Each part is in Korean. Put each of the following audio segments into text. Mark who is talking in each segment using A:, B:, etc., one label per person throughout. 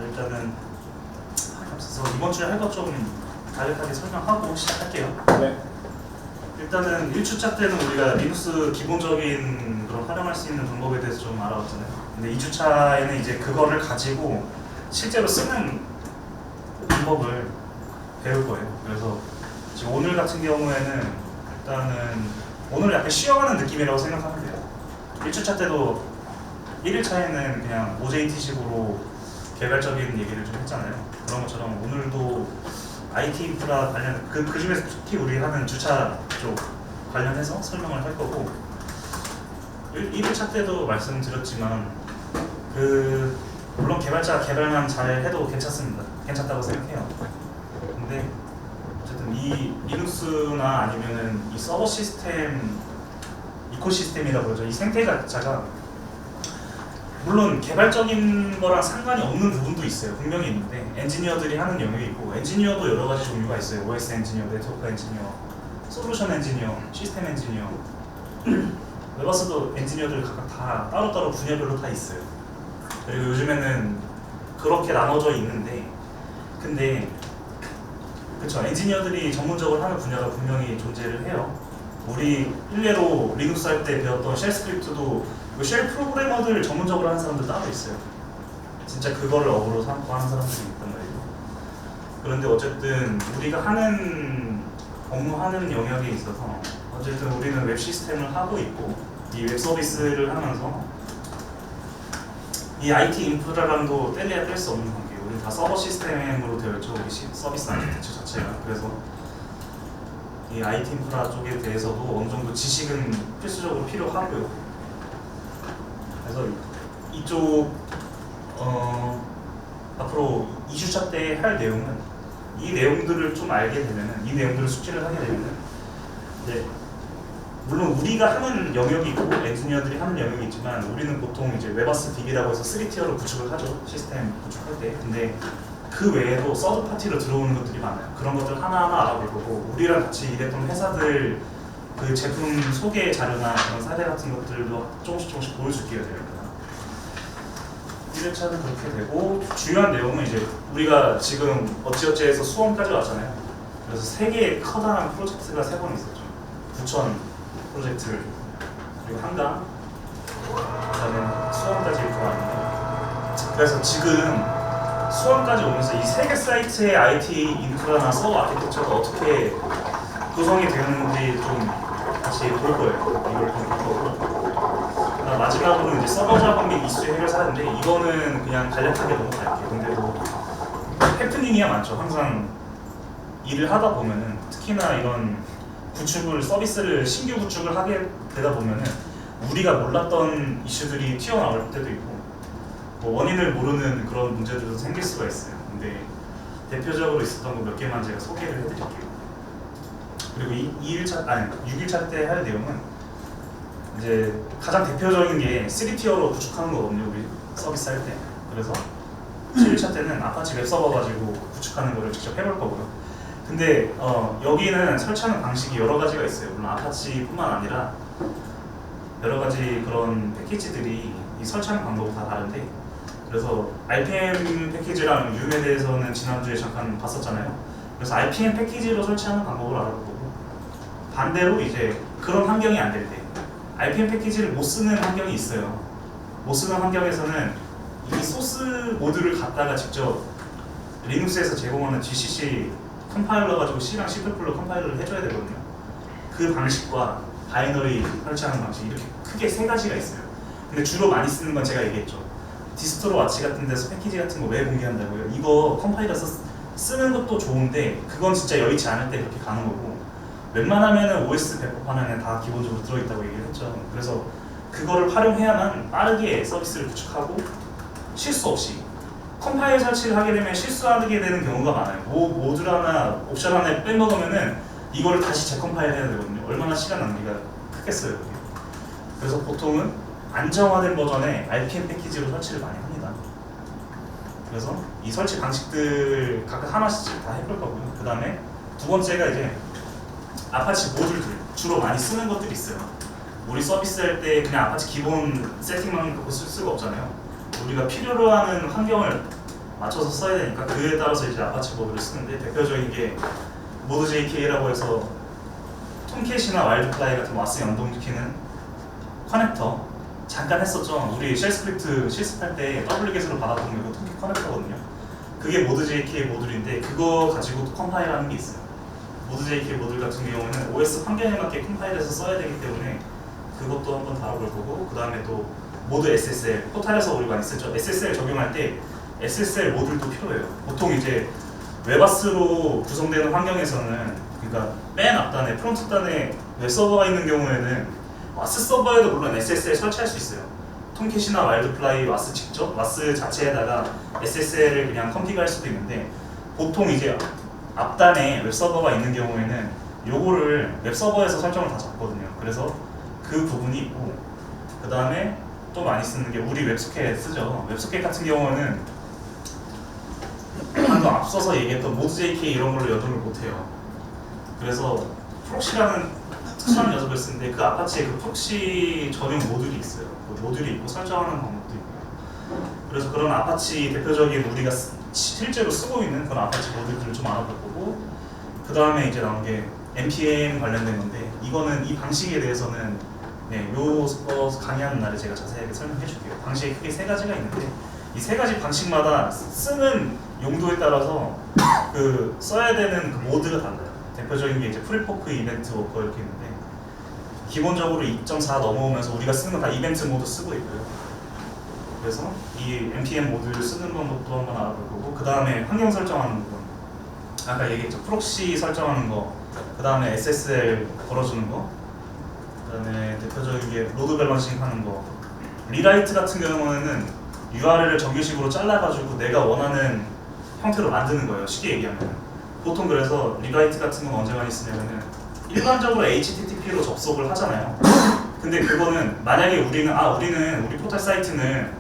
A: 일단은 그래서 이번 주에 할 것 좀 간략하게 설명하고 시작할게요.
B: 네.
A: 일단은 1주차 때는 우리가 리눅스 기본적인 그런 활용할 수 있는 방법에 대해서 좀 알아봤잖아요. 근데 2주차에는 이제 그거를 가지고 실제로 쓰는 방법을 배울 거예요. 그래서 지금 오늘 같은 경우에는 일단은 오늘 약간 쉬어가는 느낌이라고 생각하면 돼요. 1주차 때도 1일차에는 그냥 OJT식으로 개발적인 얘기를 좀 했잖아요. 그런 것처럼 오늘도 IT 인프라 관련 그 중에서 특히 우리 하는 주차 쪽 관련해서 설명을 할 거고 1일차 때도 말씀드렸지만 물론 개발자가 개발만 잘 해도 괜찮습니다. 괜찮다고 생각해요. 근데 어쨌든 이 리눅스나 아니면은 이 서버 시스템 이코시스템이라고 그러죠. 이 생태 자체가 물론 개발적인 거랑 상관이 없는 부분도 있어요. 분명히 있는데 엔지니어들이 하는 영역이 있고 엔지니어도 여러 가지 종류가 있어요. OS 엔지니어, 네트워크 엔지니어, 솔루션 엔지니어, 시스템 엔지니어 웨버스도 엔지니어들 각각 다 따로따로 분야별로 다 있어요. 그리고 요즘에는 그렇게 나눠져 있는데 근데 그쵸 엔지니어들이 전문적으로 하는 분야가 분명히 존재를 해요. 우리 일례로 리눅스 할 때 배웠던 쉘 스크립트도 쉘 프로그래머들 전문적으로 하는 사람들 따로 있어요. 진짜 그거를 업으로 삼고 하는 사람들이 있단 말이에요. 그런데 어쨌든 우리가 업무하는 영역에 있어서 어쨌든 우리는 웹 시스템을 하고 있고 이 웹 서비스를 하면서 이 IT 인프라랑도 뗄래야 뗄 수 없는 관계예요. 우리 다 서버 시스템으로 되어 있죠. 우리 서비스 아키텍처 자체가. 그래서 이 IT 인프라 쪽에 대해서도 어느 정도 지식은 필수적으로 필요하고요. 그래서 이쪽 앞으로 2주차 때 할 내용은 이 내용들을 좀 알게 되면은 이 내용들을 숙지를 하게 되면은 이제 물론 우리가 하는 영역이 있고 엔지니어들이 하는 영역이 있지만 우리는 보통 이제 웨버스 DB라고 해서 3티어로 구축을 하죠. 시스템 구축할 때. 근데 그 외에도 서드 파티로 들어오는 것들이 많아요. 그런 것들 하나하나 알아볼 거고 우리랑 같이 일했던 회사들 그 제품 소개 자료나 그런 사례 같은 것들도 조금씩 보여줄게요. 제가. 1회차는 그렇게 되고 중요한 내용은 이제 우리가 지금 어찌어찌해서 수원까지 왔잖아요. 그래서 3개의 커다란 프로젝트가 3번 있었죠. 부천 프로젝트 그리고 한강 그다음에 수원까지 이렇게 왔는데 그래서 지금 수원까지 오면서 이 3개 사이트의 IT 인프라나 서버 아키텍처가 어떻게 구성이 되는지 좀 같이 볼 거예요. 이걸 좀 볼 거고 마지막으로 이제 서버 작업 및 이슈 해결 사례인데 이거는 그냥 간략하게 넘어갈게요. 근데 뭐 해프닝이야 많죠. 항상 일을 하다 보면은 특히나 이런 서비스를 신규 구축을 하게 되다 보면은 우리가 몰랐던 이슈들이 튀어나올 때도 있고 뭐 원인을 모르는 그런 문제들도 생길 수가 있어요. 근데 대표적으로 있었던 거 몇 개만 제가 소개를 해드릴게요. 그리고 6일차 때 할 내용은 이제 가장 대표적인 게 3티어로 구축하는 거거든요. 우리 서비스 할 때. 그래서 7일차 때는 아파치 웹서버 가지고 구축하는 거를 직접 해볼 거고요. 근데 여기는 설치하는 방식이 여러 가지가 있어요. 물론 아파치뿐만 아니라 여러 가지 그런 패키지들이 이 설치하는 방법이 다 다른데 그래서 RPM 패키지랑 UM에 대해서는 지난주에 잠깐 봤었잖아요. 그래서 RPM 패키지로 설치하는 방법을 알아보고 반대로 이제 그런 환경이 안 될 때 RPM 패키지를 못 쓰는 환경이 있어요. 못 쓰는 환경에서는 이 소스 모듈을 갖다가 직접 리눅스에서 제공하는 GCC 컴파일러 가지고 C랑 C++로 컴파일러를 해줘야 되거든요. 그 방식과 바이너리 설치하는 방식 이렇게 크게 3가지가 있어요. 근데 주로 많이 쓰는 건 제가 얘기했죠. 디스토로 와치 같은 데서 패키지 같은 거 왜 공개한다고요? 이거 컴파일러 쓰는 것도 좋은데 그건 진짜 여의치 않을 때 그렇게 가는 거고 웬만하면은 OS 배포 하나는 다 기본적으로 들어있다고 얘기를 했죠. 그래서 그거를 활용해야만 빠르게 서비스를 구축하고 실수 없이 컴파일 설치를 하게 되면 실수하게 되는 경우가 많아요. 모듈 하나, 옵션 하나 빼먹으면은 이거를 다시 재컴파일 해야 되거든요. 얼마나 시간 낭비가 크겠어요. 그게. 그래서 보통은 안정화된 버전의 RPM 패키지로 설치를 많이 합니다. 그래서 이 설치 방식들 각각 하나씩 다 해볼 거고요. 그 다음에 두 번째가 이제 아파치 모듈들 주로 많이 쓰는 것들이 있어요. 우리 서비스 할 때 그냥 아파치 기본 세팅만 갖고 쓸 수가 없잖아요. 우리가 필요로 하는 환경을 맞춰서 써야 되니까 그에 따라서 이제 아파치 모드를 쓰는데 대표적인 게 모드 JK라고 해서 톰캣이나 와일드플라이 같은 와스 연동시키는 커넥터 잠깐 했었죠. 우리 쉘 스크립트 실습할 때 wget으로 받았던 게 톰캣 커넥터거든요. 그게 모드 JK 모듈인데 그거 가지고 컴파일하는 게 있어요. 모드 JK 모듈 같은 경우는 OS 환경에 맞게 컴파일해서 써야 되기 때문에 그것도 한번 다뤄볼 거고, 그 다음에 또 모드 SSL, 포탈에서 우리 많이 쓰죠. SSL 적용할 때 SSL 모듈도 필요해요. 보통 이제 웹아스로 구성되는 환경에서는, 그러니까 맨 앞단에 프론트 단에 웹 서버가 있는 경우에는 와스 서버에도 물론 SSL 설치할 수 있어요. 톰캣이나 와일드플라이 와스 직접 와스 자체에다가 SSL을 그냥 컨피그할 수도 있는데, 보통 이제 앞단에 웹 서버가 있는 경우에는 요거를 웹 서버에서 설정을 다 잡거든요. 그래서 그 부분이 있고, 그 다음에 또 많이 쓰는 게 우리 웹소켓 쓰죠. 웹소켓 같은 경우는 방금 앞서서 얘기했던 모드 JK 이런 걸로 연동을 못해요. 그래서 프록시라는 특수한 녀석을 쓰는데 그 아파치에 그 프록시 전용 모듈이 있어요. 그 모듈이 있고 설정하는 방법도 있고요. 그래서 그런 아파치 대표적인 우리가 실제로 쓰고 있는 그런 아파치 모듈들을 좀 알아볼 거고, 그 다음에 이제 나온 게 npm 관련된 건데, 이거는 이 방식에 대해서는 요 강의하는 날에 제가 자세하게 설명해 줄게요. 방식이 크게 세 가지가 있는데 이 세 가지 방식마다 쓰는 용도에 따라서 그 써야 되는 그 모드가 달라요. 대표적인 게 이제 프리포크, 이벤트, 워커 이렇게 있는데, 기본적으로 2.4 넘어오면서 우리가 쓰는 건 다 이벤트 모드 쓰고 있고요. 그래서 이 npm 모드를 쓰는 방법도 한번 알아볼 거고, 그 다음에 환경 설정하는 부분, 아까 얘기했죠. 프록시 설정하는 거, 그 다음에 SSL 걸어주는 거, 그 다음에 대표적인 게 로드 밸런싱 하는 거, 리라이트 같은 경우에는 URL을 정규식으로 잘라가지고 내가 원하는 형태로 만드는 거예요. 쉽게 얘기하면. 보통 그래서 리라이트 같은 건 언제 많이 쓰냐면은 일반적으로 HTTP로 접속을 하잖아요. 근데 그거는 만약에 우리는 우리 포털 사이트는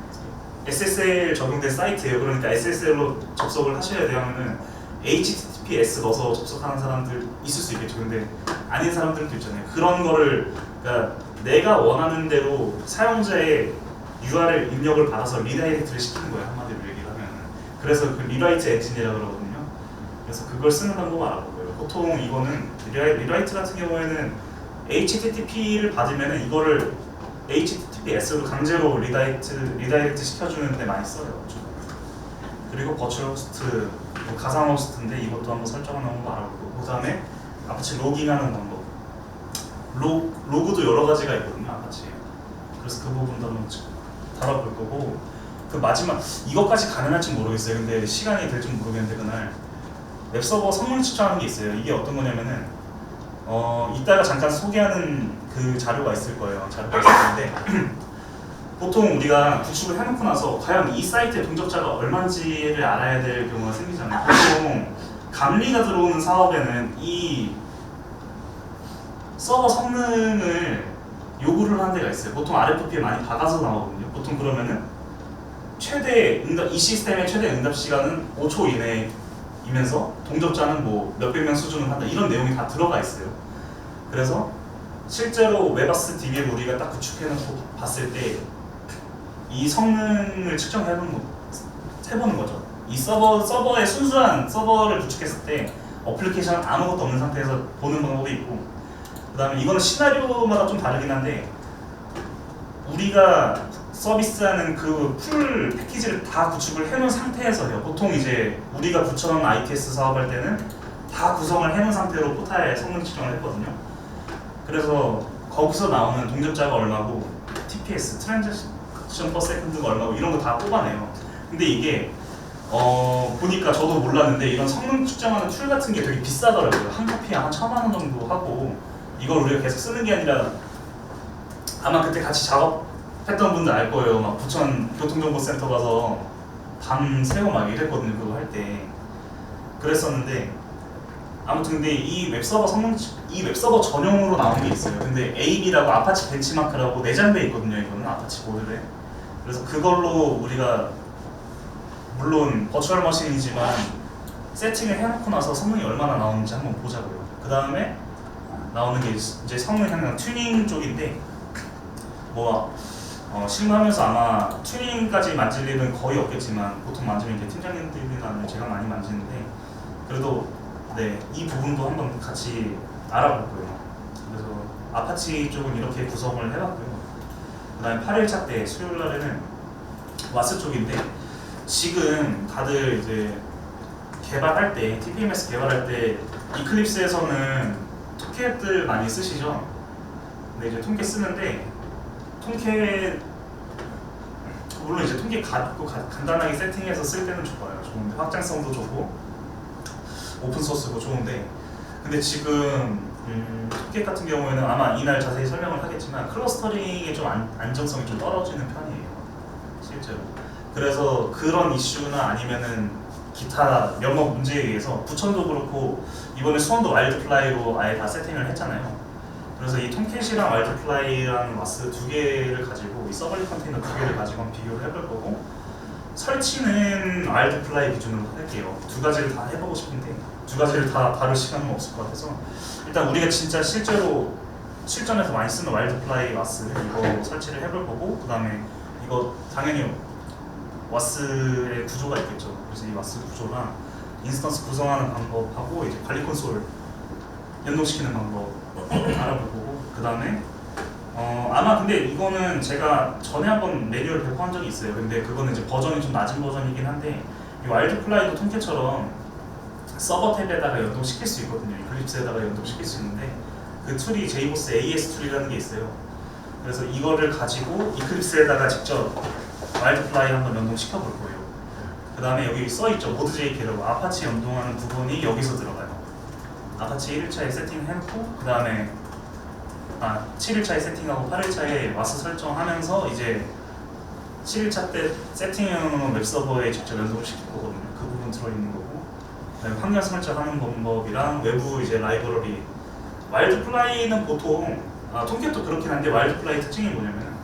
A: SSL 적용된 사이트예요. 그러니까 SSL로 접속을 하셔야 돼요 하면은 HTTPS 넣어서 접속하는 사람들 있을 수 있겠죠. 근데 아닌 사람들도 있잖아요. 그런 거를, 그러니까 내가 원하는 대로 사용자의 URL 입력을 받아서 리다이렉트를 시키는 거예요. 한마디로 얘기를 하면. 그래서 그 리라이트 엔진이라고 그러거든요. 그래서 그걸 쓰는 방법을 알아보고요. 보통 이거는 리라이트 같은 경우에는 HTTP를 받으면 이거를 HTTPS로 강제로 리다이렉트 시켜주는 데 많이 써요. 그리고 버추얼 호스트, 가상 호스트인데 이것도 한번 설정하는 방법 알아보고, 그 다음에 아파치 로깅하는 방법, 로그도 여러 가지가 있거든요. 아파치에. 그래서 그 부분도 한번 다뤄볼 거고, 그 마지막 이것까지 가능할지 모르겠어요. 근데 시간이 될지 모르겠는데 그날 웹서버 성능 측정하는 게 있어요. 이게 어떤 거냐면은 이따가 잠깐 소개하는 그 자료가 있을 거예요. 자료가 있을 텐데 보통 우리가 구축을 해놓고 나서 과연 이 사이트의 동접자가 얼마인지를 알아야 될 경우가 생기잖아요. 보통 감리가 들어오는 사업에는 이 서버 성능을 요구를 하는 데가 있어요. 보통 RFP에 많이 박아서 나오거든요. 보통 그러면은 이 시스템의 최대 응답 시간은 5초 이내이면서 동접자는 뭐 몇백 명 수준을 한다, 이런 내용이 다 들어가 있어요. 그래서 실제로 웹아스 DB를 우리가 딱 구축해놓고 봤을 때 이 성능을 해보는 거죠. 이 서버의 순수한 서버를 구축했을 때 어플리케이션 아무것도 없는 상태에서 보는 방법이 있고, 그 다음에 이거는 시나리오마다 좀 다르긴 한데, 우리가 서비스하는 그 풀 패키지를 다 구축을 해놓은 상태에서요. 보통 이제 우리가 붙여놓은 ITS 사업할 때는 다 구성을 해놓은 상태로 포탈에 성능 측정을 했거든요. 그래서 거기서 나오는 동접자가 얼마고, TPS, 트랜잭션 per second가 얼마고, 이런 거 다 뽑아내요. 근데 이게 보니까 저도 몰랐는데 이런 성능 측정하는 툴 같은 게 되게 비싸더라고요. 한 커피에 한 1,000만 원 정도 하고, 이걸 우리가 계속 쓰는 게 아니라, 아마 그때 같이 작업했던 분들 알 거예요. 막 부천 교통정보센터 가서 밤 새고 막 이랬거든요. 그거 할 때. 그랬었는데, 아무튼 근데 이 웹서버 전용으로 나온 게 있어요. 근데 AB라고 아파치 벤치마크라고 내장돼 있거든요. 이거는 아파치 모듈에. 그래서 그걸로 우리가 물론 버추얼 머신이지만 세팅을 해놓고 나서 성능이 얼마나 나오는지 한번 보자고요. 그 다음에 나오는 게 이제 성능 향상 튜닝 쪽인데, 실무하면서 아마 튜닝까지 만질 일은 거의 없겠지만 보통 만지면 이제 팀장님들이나 아니면 제가 많이 만지는데 그래도 네, 이 부분도 한번 같이 알아볼 거예요. 그래서 아파치 쪽은 이렇게 구성을 해봤고요. 그 다음에 8일차 때 수요일 날에는 와스 쪽인데 지금 다들 이제 개발할 때 TPMS 개발할 때 이클립스에서는 톰캣들 많이 쓰시죠? 근데 이제 톰캣 쓰는데 톰캣 물론 이제 톰캣 간단하게 세팅해서 쓸 때는 좋아요. 좋은데 확장성도 좋고 오픈 소스고 좋은데 근데 지금 톰캣 같은 경우에는 아마 이날 자세히 설명을 하겠지만 클러스터링의 좀 안정성이 좀 떨어지는 편이에요. 실제로. 그래서 그런 이슈나 아니면은 기타 몇몇 문제에 의해서 부천도 그렇고 이번에 수원도 와일드플라이로 아예 다 세팅을 했잖아요. 그래서 이 톰캣이랑 와일드플라이랑 와스 두 개를 가지고 이 서벌리 컨테이너 두 개를 가지고 한번 비교를 해볼 거고 설치는 와일드플라이 기준으로 할게요. 두 가지를 다 해보고 싶은데 두 가지를 다 다룰 시간은 없을 것 같아서 일단 우리가 진짜 실제로 실전에서 많이 쓰는 와일드플라이 와스 이거 설치를 해볼 거고 그 다음에 이거 당연히 와스의 구조가 있겠죠. 그래서 이 와스 구조랑 인스턴스 구성하는 방법하고 이제 관리 콘솔 연동시키는 방법 알아볼 거고 그 다음에 아마 근데 이거는 제가 전에 한번 매뉴얼 배포한 적이 있어요. 근데 그거는 이제 버전이 좀 낮은 버전이긴 한데 이 와일드플라이도 톰캣처럼 서버 탭에다가 연동시킬 수 있거든요. 이클립스에다가 연동시킬 수 있는데 그 툴이 JBoss AS 툴이라는 게 있어요. 그래서 이거를 가지고 이클립스에다가 직접 와일드플라이 한번 연동시켜 볼 거예요. 그 다음에 여기 써있죠. 모드.jp라고 아파치 연동하는 부분이 여기서 들어가요. 아파치 1일차에 세팅해놓고 그 다음에 7일차에 세팅하고 8일차에 와스 설정하면서 이제 7일차 때 세팅해놓은 웹서버에 직접 연동시킬 거거든요. 그 부분 들어있는 거고 그다음에 환경 설정하는 방법이랑 외부 이제 라이브러리 와일드플라이는 보통 톰캣도 그렇긴 한데 와일드플라이 특징이 뭐냐면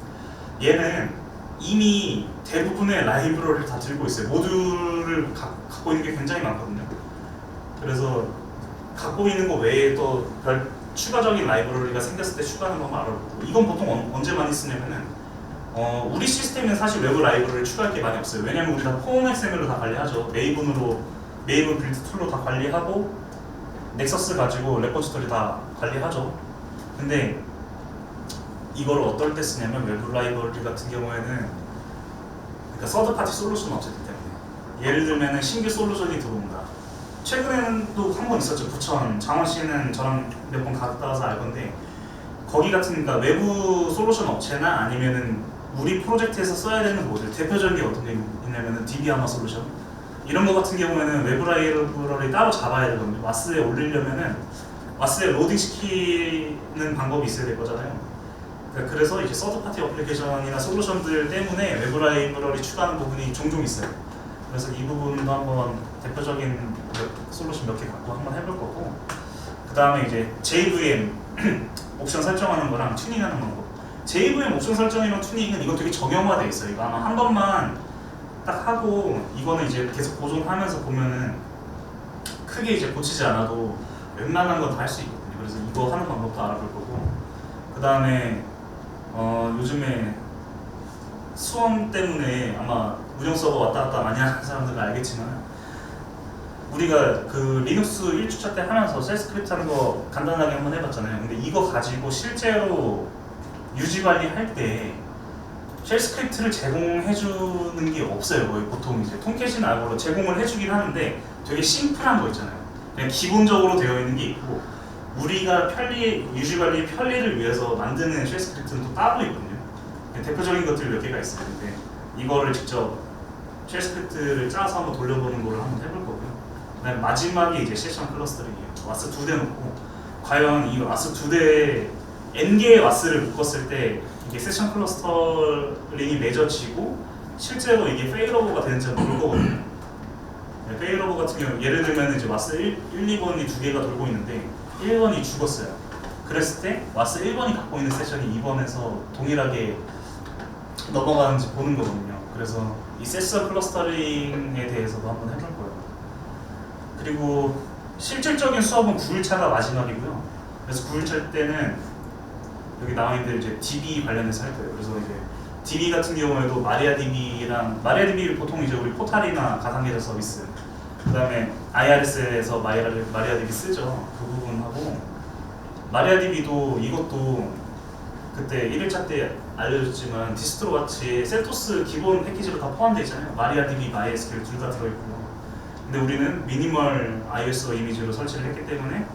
A: 얘는 이미 대부분의 라이브러리를 다 들고 있어요. 모듈을 갖고 있는 게 굉장히 많거든요. 그래서 갖고 있는 거 외에 또 별 추가적인 라이브러리가 생겼을 때 추가하는 것만 알아보고 이건 보통 언제 많이 쓰냐면은 우리 시스템은 사실 외부 라이브러리를 추가할 게 많이 없어요. 왜냐면 우리 다 폼 XML로 다 관리하죠. 메이븐 빌드 툴로 다 관리하고 넥서스 가지고 레포지토리 다 관리하죠. 근데 이걸 어떨 때 쓰냐면 외부 라이브러리 같은 경우에는 그러니까 서드 파티 솔루션 업체이기 때문에 예를 들면 신규 솔루션이 들어온다. 최근에는 또 한 번 있었죠. 부천 장원씨는 저랑 몇 번 갔다 와서 알 건데 거기 같은 그러니까 외부 솔루션 업체나 아니면은 우리 프로젝트에서 써야 되는 모델 대표적인 게 어떤 게 있냐면은 DB하마 솔루션 이런 거 같은 경우에는 외부 라이브러리 따로 잡아야 되거든요. 와스에 올리려면은 와스에 로딩 시키는 방법이 있어야 될 거잖아요. 그러니까 그래서 이제 서드 파티 어플리케이션이나 솔루션들 때문에 외부 라이브러리 추가하는 부분이 종종 있어요. 그래서 이 부분도 한번 대표적인 솔루션 몇 개 갖고 한번 해볼 거고 그 다음에 이제 JVM 옵션 설정하는 거랑 튜닝하는 방법 JVM 옵션 설정이랑 튜닝은 이거 되게 정형화돼 있어요. 이거 아마 한 번만 딱 하고 이거는 이제 계속 보존하면서 보면은 크게 이제 고치지 않아도 웬만한 건 다 할 수 있거든요. 그래서 이거 하는 방법도 알아볼 거고 그 다음에 요즘에 수험 때문에 아마 운영 서버 왔다 갔다 많이 하는 사람들은 알겠지만 우리가 그 리눅스 1주차 때 하면서 셀 스크립트 하는 거 간단하게 한번 해봤잖아요. 근데 이거 가지고 실제로 유지 관리할 때 쉘 스크립트를 제공해주는 게 없어요. 거의 보통 이제 톰캣이나 알고로 제공을 해주긴 하는데 되게 심플한 거 있잖아요. 그냥 기본적으로 되어 있는 게 있고 우리가 유지 관리 편리를 위해서 만드는 쉘 스크립트는 또 따로 있거든요. 대표적인 것들 몇 개가 있어요. 근데 이거를 직접 쉘 스크립트를 짜서 한번 돌려보는 거를 한번 해볼 거고요. 그다음에 마지막에 이제 세션 클러스터링이에요. 와스 2대 놓고 과연 이 와스 2대 n개의 와스를 묶었을 때 이게 세션 클러스터링이 맺어지고 실제로 이게 페일오버가 되는지 볼 거거든요. 네, 페일오버 같은 경우 예를 들면 이제 와스 1, 2번이 두 개가 돌고 있는데 1번이 죽었어요. 그랬을 때 와스 1번이 갖고 있는 세션이 2번에서 동일하게 넘어가는지 보는 거거든요. 그래서 이 세션 클러스터링에 대해서도 한번 해볼 거예요. 그리고 실질적인 수업은 9일차가 마지막이고요. 그래서 9일차 때는 여기 나와 있는 이제 DB 관련해서 할 거예요. 그래서 이제 DB 같은 경우에도 마리아DB랑 마리아DB 보통 이제 우리 포탈이나 가상계좌 서비스 그다음에 IRS에서 마리아DB 쓰죠. 그 부분하고 마리아DB도 이것도 그때 1일차 때 알려줬지만 디스트로 같이 셀토스 기본 패키지로 다 포함되어 있잖아요. 마리아DB, MySQL 둘 다 들어있고 근데 우리는 미니멀 iOS 이미지로 설치를 했기 때문에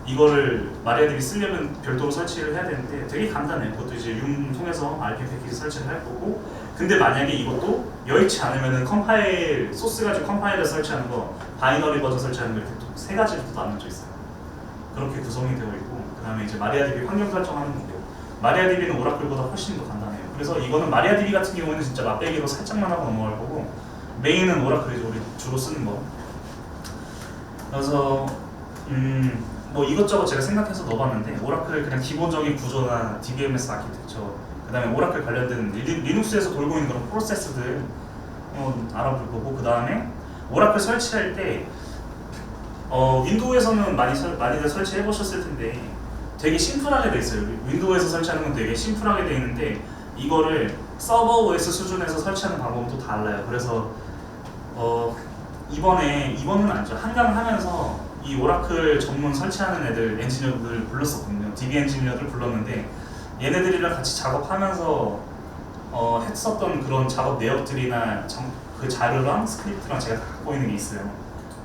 A: 이거를 마리아DB 쓰려면 별도로 설치를 해야 되는데 되게 간단해요. 그것도 이제 융 통해서 RPM 패키지 설치를 할 거고 근데 만약에 이것도 여의치 않으면은 컴파일 소스 가지고 컴파일을 설치하는 거 바이너리 버전 설치하는 거 이렇게 세 가지로 또 나눠져 있어요. 그렇게 구성이 되어 있고 그 다음에 이제 마리아DB 환경 설정하는 건데요. 마리아DB는 오라클보다 훨씬 더 간단해요. 그래서 이거는 마리아DB 같은 경우에는 진짜 맛배기로 살짝만 하고 넘어갈 거고 메인은 오라클이죠. 우리 주로 쓰는 거. 그래서 뭐 이것저것 제가 생각해서 넣어봤는데 오라클 그냥 기본적인 구조나 DBMS 아키텍처 그 다음에 오라클 관련된 리눅스에서 돌고 있는 그런 프로세스들 알아볼 거고 그 다음에 오라클 설치할 때 윈도우에서는 많이들 설치해 보셨을 텐데 되게 심플하게 돼 있어요. 윈도우에서 설치하는 건 되게 심플하게 돼 있는데 이거를 서버 OS 수준에서 설치하는 방법은 또 달라요. 그래서 이번은 아니죠. 한강 하면서 이 오라클 전문 설치하는 애들 엔지니어들 불렀었거든요. DB 엔지니어들 불렀는데 얘네들이랑 같이 작업하면서 했었던 그런 작업 내역들이나 그 자료랑 스크립트랑 제가 다 갖고 있는 게 있어요.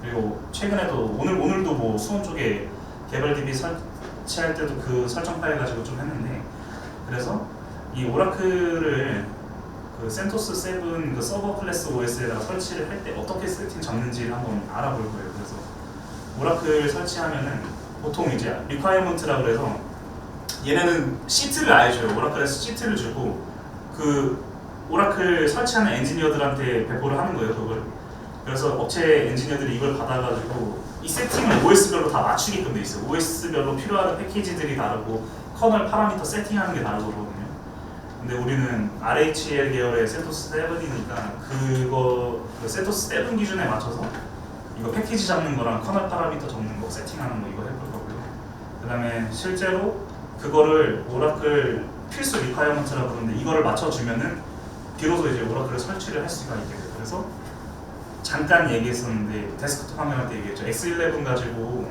A: 그리고 최근에도 오늘도 뭐 수원 쪽에 개발 DB 설치할 때도 그 설정 파일 가지고 좀 했는데 그래서 이 오라클을 그 센토스 7 그 서버 클래스 OS에다가 설치를 할 때 어떻게 세팅 잡는지를 한번 알아볼 거예요. 그래서 오라클 설치하면은 보통 이제 리콰이어먼트라고 그래서 얘네는 시트를 아예 줘요. 오라클에서 시트를 주고 그 오라클 설치하는 엔지니어들한테 배포를 하는 거예요. 그걸. 그래서 업체 엔지니어들이 이걸 받아가지고 이 세팅을 OS별로 다 맞추게끔 돼 있어요. OS별로 필요한 패키지들이 다르고 커널 파라미터 세팅하는 게 다르거든요. 근데 우리는 RHL 계열의 센토스 7이니까 그 센토스 7 기준에 맞춰서 이거 패키지 잡는 거랑 커널 파라미터 적는 거 세팅하는 거 이거 해볼 거고요. 그 다음에 실제로 그거를 오라클 필수 리콰이어먼트라고 부르는데 이거를 맞춰주면은 비로소 이제 오라클을 설치를 할 수가 있게 돼요. 그래서 잠깐 얘기했었는데 데스크톱 화면할 때 얘기했죠. X11 가지고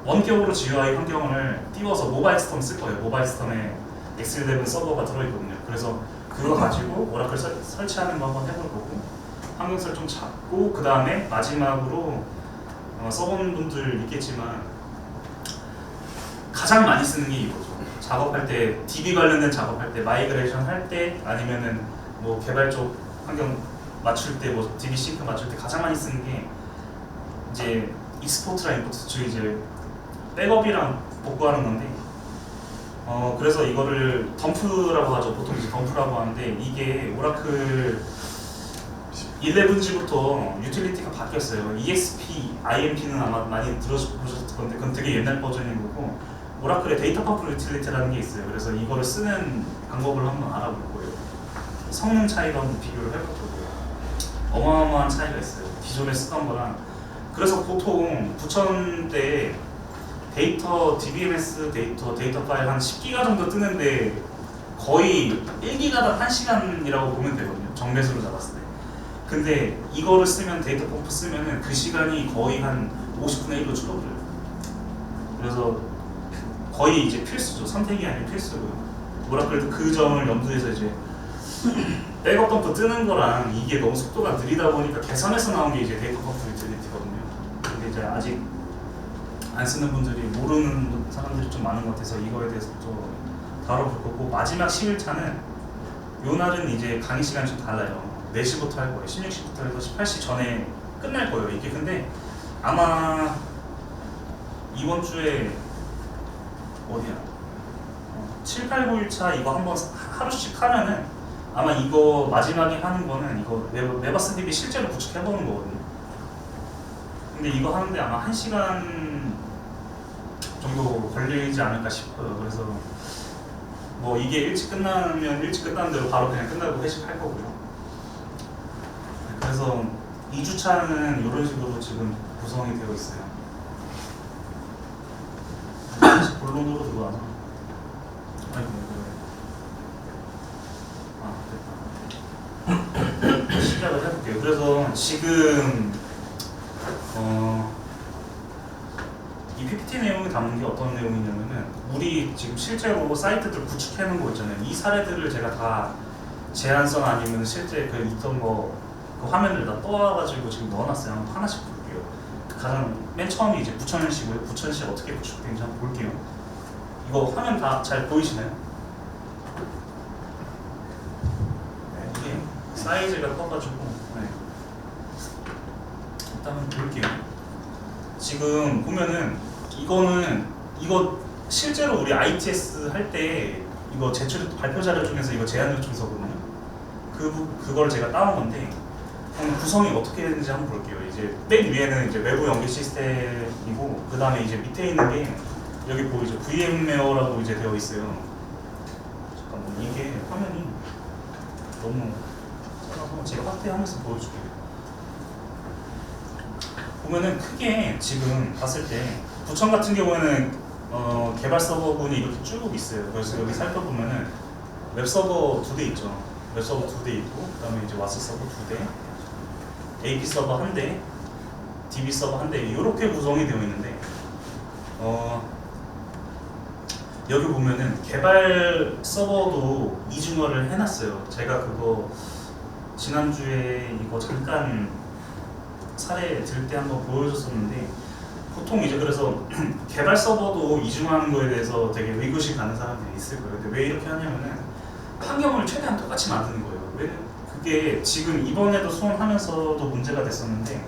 A: 원격으로 GUI 환경을 띄워서 모바일 스톰 쓸 거예요. 모바일 스톰에 X11 서버가 들어있거든요. 그래서 그거 가지고 오라클 설치하는 거 한번 해볼 거고 환경 설정 잡고 그 다음에 마지막으로 써본 분들 있겠지만 가장 많이 쓰는 게 이거죠. 작업할 때 DB 관련된 작업할 때 마이그레이션 할 때 아니면은 뭐 개발 쪽 환경 맞출 때 뭐 DB 싱크 맞출 때 가장 많이 쓰는 게 이제 익스포트랑 임포트 즉 이제 백업이랑 복구하는 건데 그래서 이거를 덤프라고 하죠. 보통 이제 덤프라고 하는데 이게 오라클 11G부터 유틸리티가 바뀌었어요. EXP, IMP는 아마 많이 들어보셨을 건데 그건 되게 옛날 버전인 거고 오라클의 데이터 펌프 유틸리티라는 게 있어요. 그래서 이거를 쓰는 방법을 한번 알아볼 거예요. 성능 차이도 한번 비교를 해볼 거고요. 어마어마한 차이가 있어요. 기존에 쓰던 거랑. 그래서 보통 9000대 데이터, DBMS 데이터 파일 한 10기가 정도 뜨는데 거의 1기가당 1시간이라고 보면 되거든요. 정배수로 잡았을 때. 근데 이거를 쓰면 데이터 펌프 쓰면은 그 시간이 거의 한 50분의 1로 줄어들어요. 그래서 거의 이제 필수죠. 선택이 아닌 필수고요. 오라클도 그 점을 염두에서 이제 백업 덤프 뜨는 거랑 이게 너무 속도가 느리다 보니까 개선해서 나온 게 이제 데이터 펌프 유틸리티거든요. 근데 이제 아직 안 쓰는 분들이 모르는 사람들이 좀 많은 것 같아서 이거에 대해서 좀 다뤄볼 거고 마지막 11차는 요 날은 이제 강의 시간이 좀 달라요. 4시부터 할 거예요. 16시부터 해서 18시 전에 끝날 거예요. 이게 근데 아마 이번 주에 어디야? 7, 8, 9일차 이거 한번 하루씩 하면은 아마 이거 마지막에 하는 거는 이거 메바스 DB 실제로 구축해보는 거거든요. 근데 이거 하는데 아마 1시간 정도 걸리지 않을까 싶어요. 그래서 뭐 이게 일찍 끝나면 일찍 끝나는 대로 바로 그냥 끝나고 회식할 거고요. 그래서 2주차는 이런 식으로 지금 구성이 되어 있어요. 다시 본론으로 들어와서 그래서 지금 이 PPT 내용이 담는 게 어떤 내용이냐면은 우리 지금 실제로 사이트들 구축해 놓은 거 있잖아요. 이 사례들을 제가 다 제안서나 아니면 실제 그 있던 거 그 화면을 다 떠와가지고 지금 넣어놨어요. 한번 하나씩 볼게요. 가장 맨 처음이 이제 부천시고요. 부천시 어떻게 구축되는지 한번 볼게요. 이거 화면 다 잘 보이시나요? 네, 이게 사이즈가 커가지고 네. 일단 한번 볼게요. 지금 보면은 이거 실제로 우리 ITS 할 때 이거 제출 발표 자료 중에서 이거 제안 요청서거든요. 그걸 제가 따온 건데 그럼 구성이 어떻게 되는지 한번 볼게요. 이제 맨 위에는 이제 외부 연계 시스템이고 그 다음에 이제 밑에 있는 게 여기 보이죠? VMware라고 이제 되어 있어요. 잠깐만 이게 화면이 너무 작아서 제가 확대하면서 보여줄게요. 보면은 크게 지금 봤을 때 부천 같은 경우에는 개발 서버군이 이렇게 쭉 있어요. 그래서 여기 살펴보면은 웹 서버 2대 있죠. 웹 서버 2대 있고 그다음에 이제 와스 서버 2대, AP 서버 1대, DB 서버 1대 이렇게 구성이 되어 있는데 여기 보면은 개발 서버도 이중화를 해놨어요. 제가 그거 지난주에 이거 잠깐 사례 들 때 한번 보여줬었는데 보통 이제 그래서 개발 서버도 이중화하는 거에 대해서 되게 의구심 가는 사람들이 있을 거예요. 근데 왜 이렇게 하냐면은 환경을 최대한 똑같이 만드는 거예요. 왜 그게 지금 이번에도 수험하면서도 문제가 됐었는데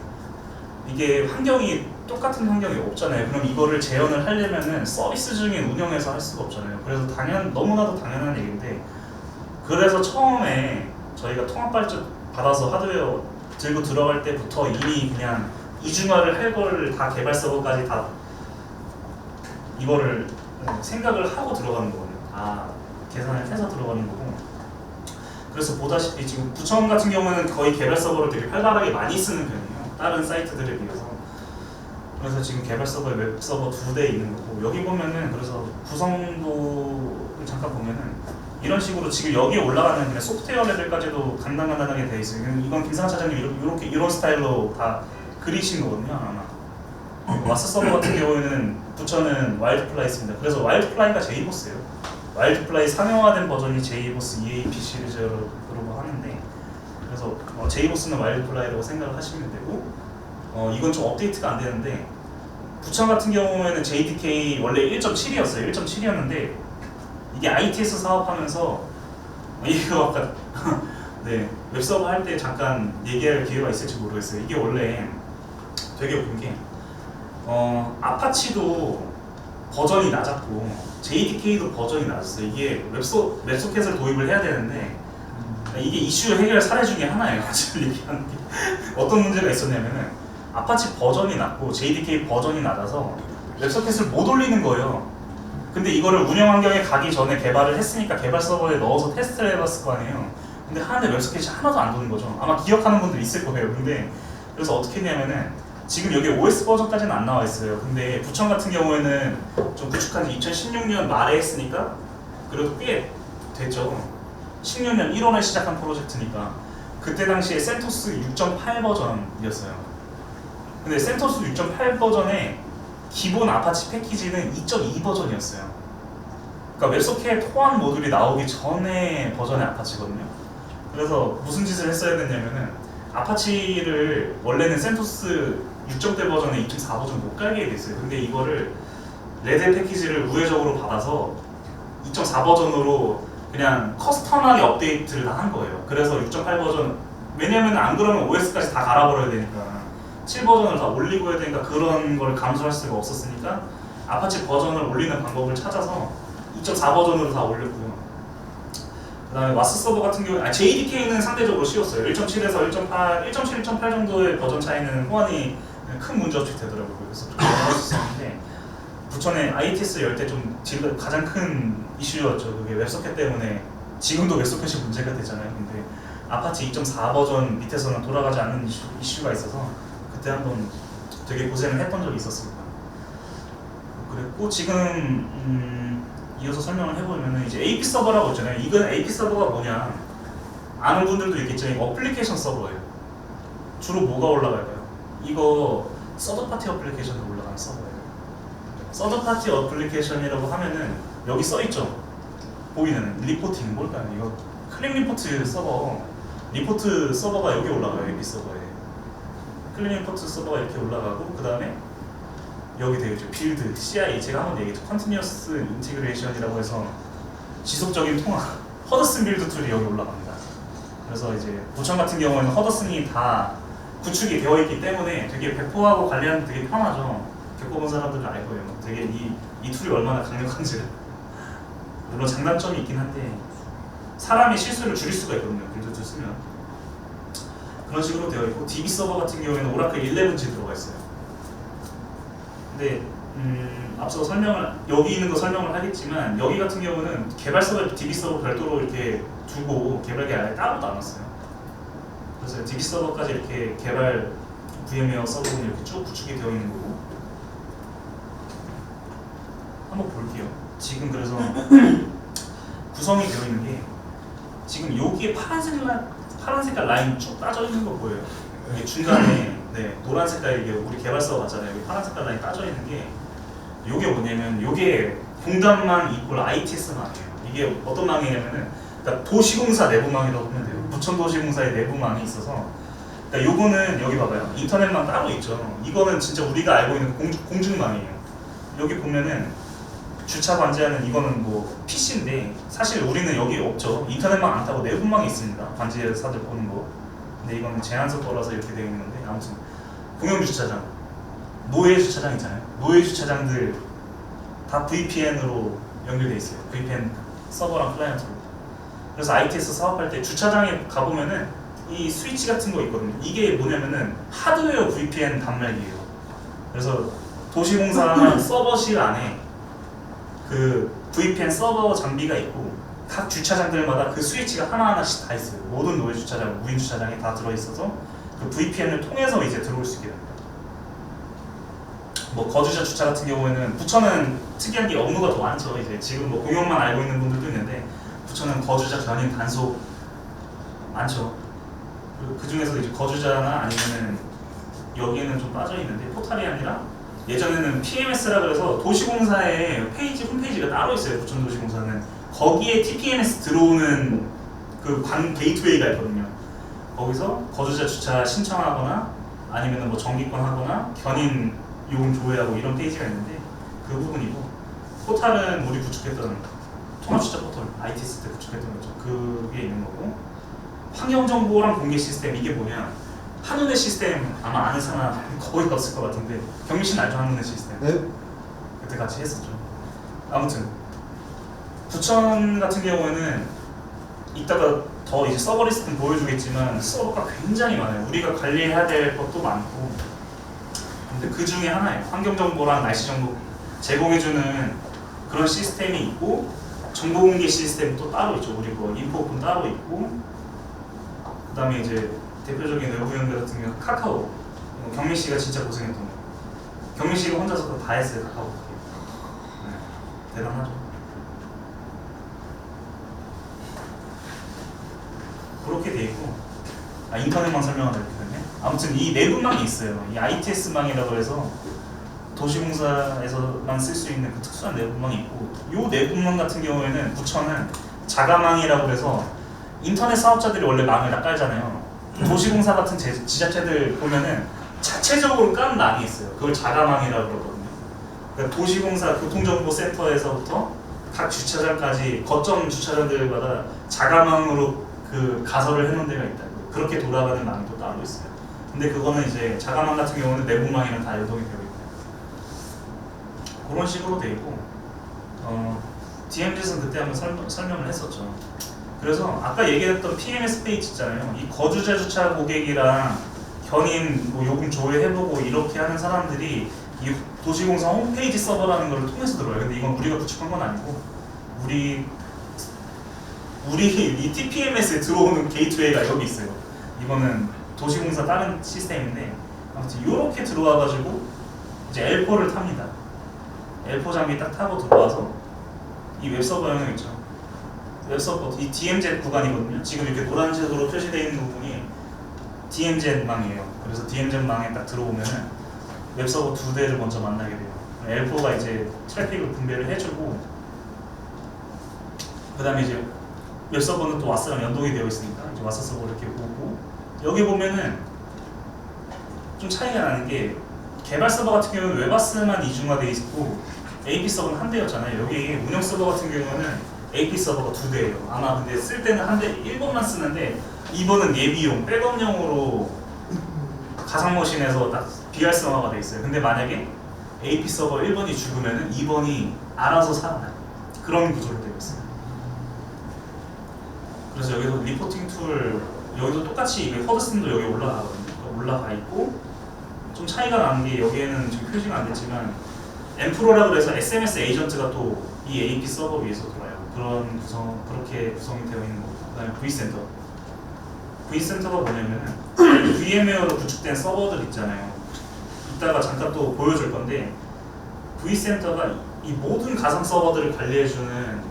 A: 이게 환경이 똑같은 환경이 없잖아요. 그럼 이거를 재현을 하려면은 서비스 중에 운영해서 할 수가 없잖아요. 그래서 너무나도 당연한 얘기인데 그래서 처음에 저희가 통합 발전 받아서 하드웨어 들고 들어갈 때부터 이미 그냥 이중화를 할 걸 다 개발 서버까지 다 이거를 생각을 하고 들어가는 거거든요. 다 계산을 해서 들어가는 거고. 그래서 보다시피 지금 부천 같은 경우는 거의 개발 서버를 되게 활발하게 많이 쓰는 편이에요. 다른 사이트들에 비해서. 그래서 지금 개발 서버에 웹 서버 2대 있는 거고 여기 보면은 그래서 구성도를 잠깐 보면은 이런 식으로 지금 여기에 올라가는 그냥 소프트웨어 레벨까지도 간단하게 돼 있어요. 이건 김상 차장님 이런 스타일로 다 그리신 거거든요. 아마 와스 서버 같은 경우에는 부천은 와일드플라이 있습니다. 그래서 와일드플라이가 제이보스예요. 와일드플라이 상용화된 버전이 제이보스 EAP 시리즈로 하는데 그래서 제이보스는 와일드플라이라고 생각을 하시면 되고 이건 좀 업데이트가 안 되는데 부천 같은 경우에는 JDK 원래 1.7이었어요. 1.7이었는데 이게 ITS 사업하면서 이거 아까 네, 웹서버 할 때 잠깐 얘기할 기회가 있을지 모르겠어요. 이게 원래 되게 웃긴 게 아파치도 버전이 낮았고 JDK도 버전이 낮았어요. 이게 웹소켓을 도입을 해야 되는데 이게 이슈 해결 사례 중에 하나예요. 지금 얘기하는 게 어떤 문제가 있었냐면은 아파치 버전이 낮고 JDK 버전이 낮아서 웹소켓을 못 올리는 거예요. 근데 이거를 운영 환경에 가기 전에 개발을 했으니까 개발 서버에 넣어서 테스트를 해봤을 거 아니에요. 근데 하는데 웹소켓이 하나도 안 도는 거죠. 아마 기억하는 분들 있을 거예요. 근데 그래서 어떻게 했냐면은 지금 여기 OS 버전까지는 안 나와 있어요. 근데 부천 같은 경우에는 좀 구축한 지 2016년 말에 했으니까 그래도 꽤 됐죠. 16년 1월에 시작한 프로젝트니까 그때 당시에 센토스 6.8 버전이었어요. 근데 센토스 6.8 버전에 기본 아파치 패키지는 2.2 버전이었어요. 그러니까 웹소켓 호환 모듈이 나오기 전에 버전의 아파치거든요. 그래서 무슨 짓을 했어야 됐냐면은 아파치를 원래는 센토스 6.0 버전에 2.4 버전 못 깔게 됐어요. 근데 이거를 레드 패키지를 우회적으로 받아서 2.4 버전으로 그냥 커스텀하게 업데이트를 다 한 거예요. 그래서 6.8 버전 왜냐면 안 그러면 OS까지 다 갈아버려야 되니까 7 버전을 다 올리고 해야 되니까 그런 걸 감수할 수가 없었으니까 아파치 버전을 올리는 방법을 찾아서 2.4 버전으로 다 올렸고요. 그 다음에 와스 서버 같은 경우에 JDK는 상대적으로 쉬웠어요. 1.7에서 1.8, 1.7, 1.8 정도의 버전 차이는 호환이 큰 문제 없이 되더라고요. 그래서 좀 어려웠었는데 부천에 ITS 열 때 좀 가장 큰 이슈였죠. 그게 웹소켓 때문에 지금도 웹소켓이 문제가 되잖아요. 근데 아파치 2.4 버전 밑에서는 돌아가지 않는 이슈가 있어서 그때 한번 되게 고생을 했던 적이 있었습니다. 그랬고 지금 이어서 설명을 해보면 이제 AP 서버라고 있잖아요. 이건 AP 서버가 뭐냐 아는 분들도 있겠지만 어플리케이션 서버예요. 주로 뭐가 올라갈까요? 이거 서드 파티 어플리케이션에 올라가는 서버예요. 서드 파티 어플리케이션이라고 하면은 여기 써 있죠. 보이는 리포팅 뭘까요? 이거 클린 리포트 서버, 리포트 서버가 여기 올라가요. AP 서버에 클린 리포트 서버가 이렇게 올라가고, 그 다음에 여기 되겠죠. 빌드, CI, 제가 한번 얘기했죠. 컨티뉴어스 인티그레이션이라고 해서 지속적인 통합, 허드슨 빌드 툴이 여기 올라갑니다. 그래서 이제 부천 같은 경우에는 허드슨이 다 구축이 되어 있기 때문에 되게 배포하고 관리하는 게 되게 편하죠. 겪어본 사람들은 알 거예요. 되게 이 툴이 얼마나 강력한지를. 물론 장단점이 있긴 한데 사람의 실수를 줄일 수가 있거든요. 빌드 툴 쓰면. 그런 식으로 되어 있고, DB 서버 같은 경우에는 오라클 11G 들어가 있어요. 근데 앞서 여기 있는 거 설명을 하겠지만, 여기 같은 경우는 개발 서버, DB 서버 별도로 이렇게 두고 개발기 아예 따로 나눴어요. 그래서 DB 서버까지 이렇게 개발 VM웨어 서버는 이렇게 쭉 구축이 되어 있는 거고. 한번 볼게요. 지금 그래서 구성이 되어 있는 게, 지금 여기에 파란 색깔 라인 쭉 따져 있는 거 보여요. 이게 중간에 노란 색깔, 이게 우리 개발 서버 같잖아요. 여기 파란 색깔 라인 따져 있는 게, 요게 뭐냐면, 요게 공단망 이꼴 ITS망이에요. 이게 어떤 망이냐면은, 그러니까 도시공사 내부망이라고 보면 돼요. 부천도시공사의 내부망이 있어서, 그러니까 요거는 여기 봐봐요. 인터넷망 따로 있죠. 이거는 진짜 우리가 알고 있는 공중망이에요. 여기 보면은 주차 관제하는, 이거는 뭐 PC인데 사실 우리는 여기 없죠. 인터넷망 안 타고 내부망이 있습니다. 관제사들 보는 거. 근데 이거는 제한서 거라서 이렇게 되어 있는 건데, 아무튼 공영주차장, 노예 주차장 있잖아요. 노예 주차장들 다 VPN으로 연결돼 있어요. VPN 서버랑 클라이언트로. 그래서 ITS 사업할 때 주차장에 가보면은 이 스위치 같은 거 있거든요. 이게 뭐냐면은 하드웨어 VPN 단말기예요. 그래서 도시공사 서버실 안에 그 VPN 서버 장비가 있고, 각 주차장들마다 그 스위치가 하나하나씩 다 있어요. 모든 노예 주차장, 무인 주차장에 다 들어있어서 그 VPN을 통해서 이제 들어올 수 있게 됩니다. 뭐 거주자 주차 같은 경우에는, 부천은 특이한 게 업무가 더 많죠. 이제 지금 뭐 공용만 알고 있는 분들도 있는데, 부천은 거주자 견인 단속 많죠. 그 중에서 이제 거주자나 아니면은 여기에는 좀 빠져 있는데, 포탈이 아니라 예전에는 PMS라 그래서 도시공사의 홈페이지가 따로 있어요. 부천도시공사는 거기에 TPMS 들어오는 그 게이트웨이가 있거든요. 거기서 거주자 주차 신청하거나 아니면은 뭐 정기권 하거나 견인 요금 조회하고 이런 페이지가 있는데, 그 부분이고, 포탈은 우리 구축했던 통합주차 포털, ITS 때 구축했던 거죠. 그게 있는 거고, 환경정보랑 공개 시스템, 이게 뭐냐, 한눈의 시스템 아마 아는 사람 거의 없을 것 같은데, 경민 씨는 알죠? 한눈의 시스템?
B: 네.
A: 그때 같이 했었죠. 아무튼 부천 같은 경우에는 이따가 더 이제 서버 리스트는 보여주겠지만, 서버가 굉장히 많아요. 우리가 관리해야 될 것도 많고, 근데 그 중에 하나예요. 환경정보랑 날씨정보 제공해주는 그런 시스템이 있고, 정보공개 시스템도 따로 있죠. 우리 뭐 인포오픈 따로 있고, 그 다음에 이제 대표적인 외부 연결 같은 경우는 카카오. 경민 씨가 진짜 고생했던 거. 경민 씨가 혼자서 그거 다 했어요. 카카오. 네, 대단하죠. 그렇게 돼 있고, 인터넷망 설명을 이렇게 됐네. 아무튼 이 내부망이 있어요. 이 ITS망이라고 해서 도시공사에서만 쓸 수 있는 그 특수한 내부망이 있고, 이 내부망 같은 경우에는 부천은 자가망이라고 해서 인터넷 사업자들이 원래 망을 다 깔잖아요. 도시공사 같은 지자체들 보면은 자체적으로 깐 망이 있어요. 그걸 자가망이라고 그러거든요. 그러니까 도시공사 교통정보센터에서부터 각 주차장까지 거점 주차장들마다 자가망으로 그 가설을 해놓은 데가 있다. 그렇게 돌아가는 망이 또 따로 있어요. 근데 그거는 이제 자가망 같은 경우는 내부망이랑 다 연동이 되어 있고, 그런 식으로 돼 있고, DMZ에서는 그때 한번 설명을 했었죠. 그래서 아까 얘기했던 PMS 페이지 있잖아요. 이 거주자 주차 고객이랑 견인 뭐 요금 조회해보고 이렇게 하는 사람들이 이 도시공사 홈페이지 서버라는 걸 통해서 들어와요. 근데 이건 우리가 구축한 건 아니고, 우리 이 TPMS에 들어오는 게이트웨이가 여기 있어요. 이거는 도시공사 다른 시스템인데, 아무튼 이렇게 들어와가지고 이제 L4를 탑니다. L4 장비 딱 타고 들어와서 이 웹서버 영역 있죠. 웹서버 이 DMZ 구간이거든요. 지금 이렇게 노란색으로 표시되어 있는 부분이 DMZ망이에요. 그래서 DMZ망에 딱 들어오면은 웹서버 두 대를 먼저 만나게 돼요. L4가 이제 트래픽을 분배를 해주고, 그 다음에 이제 웹서버는 또 와스랑 연동이 되어 있으니까 이제 와스 서버 이렇게 오고, 여기 보면은 좀 차이가 나는 게 개발 서버 같은 경우는 웹와스만 이중화되어 있고 AP 서버는 한 대였잖아요. 여기 운영 서버 같은 경우는 AP 서버가 두 대예요. 아마 근데 쓸 때는 한 대 1번만 쓰는데 2번은 예비용, 백업용으로 가상 머신에서 딱 비활성화가 돼 있어요. 근데 만약에 AP 서버 1번이 죽으면은 2번이 알아서 살아나요. 그런 구조로 되어 있어요. 그래서 여기도 리포팅 툴, 여기도 똑같이 허드슨도 여기 올라가 있고, 좀 차이가 나는 게 여기에는 지금 표시가 안 됐지만 엠프로라 그래서 SMS 에이전트가 또 이 AP 서버 위에서 돌아요. 그렇게 구성이 되어 있는 거고, 그다음에 vCenter. vCenter가 뭐냐면은 VM웨어로 구축된 서버들 있잖아요. 이따가 잠깐 또 보여줄 건데, vCenter가 이 모든 가상 서버들을 관리해주는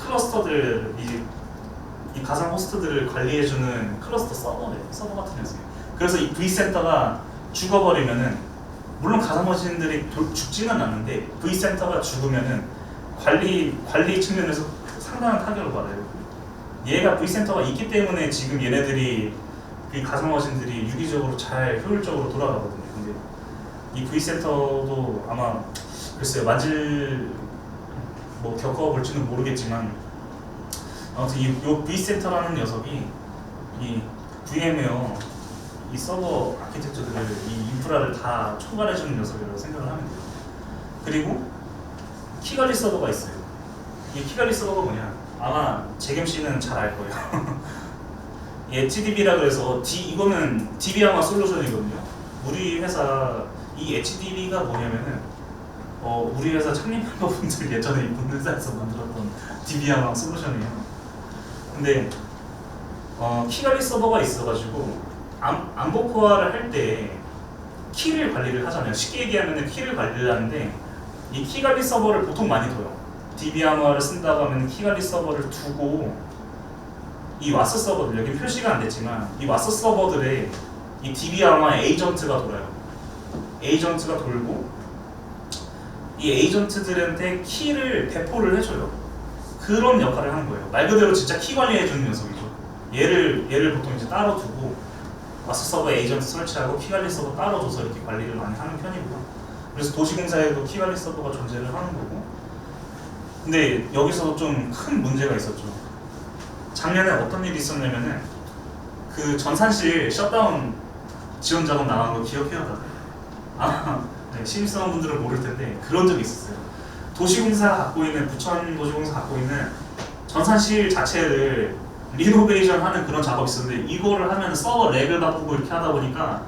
A: 클러스터들, 이 가상 호스트들을 관리해주는 클러스터 서버 같은 녀석이에요. 그래서 이 vCenter가 죽어버리면은, 물론 가상 머신들이 죽지는 않는데 vCenter가 죽으면은 관리 측면에서 상당한 타격을 받아요. 얘가 vCenter가 있기 때문에 지금 얘네들이 이 가상 머신들이 유기적으로 잘 효율적으로 돌아가거든요. 근데 이 vCenter도 아마 글쎄요, 겪어볼지는 모르겠지만, 아무튼 이 vCenter라는 녀석이 이 VM웨어 이 서버 아키텍처들을, 이 인프라를 다 총괄해주는 녀석이라고 생각을 하면 돼요. 그리고 키관리 서버가 있어요. 이 키관리 서버가 뭐냐? 아마 재겸 씨는 잘 알 거예요. HDB라 그래서 이거는 DB아마 솔루션이거든요. 우리 회사 이 HDB가 뭐냐면은 우리 회사 창립 멤버분들 예전에 이분 회사에서 만들었던 DB아마 솔루션이에요. 근데 키관리 서버가 있어가지고 암호화를 할 때 키를 관리를 하잖아요. 쉽게 얘기하면 키를 관리를 하는데, 이 키관리 서버를 보통 많이 둬요. DB아마를 쓴다고 하면 키관리 서버를 두고, 이 와스 서버들, 여기 표시가 안 됐지만 이 와스 서버들에 이 DB아마 에이전트가 돌아요. 에이전트가 돌고, 이 에이전트들한테 키를 배포를 해줘요. 그런 역할을 하는 거예요. 말 그대로 진짜 키 관리해주는 녀석이죠. 얘를 보통 이제 따로 두고 와스 서버 에이전트 설치하고 키 관리 서버 따로 둬서 이렇게 관리를 많이 하는 편이고, 그래서 도시공사에도 키 관리 서버가 존재를 하는 거고. 근데 여기서 좀 큰 문제가 있었죠. 작년에 어떤 일이 있었냐면은, 그 전산실 셧다운 지원 작업 나간 거 기억해요, 다들? 아마 신입사원분들은 모를 텐데 그런 적이 있었어요. 도시공사가 갖고 있는, 부천 도시공사가 갖고 있는 전산실 자체를 리노베이션 하는 그런 작업이 있었는데, 이거를 하면 서버 렉을 바꾸고 이렇게 하다 보니까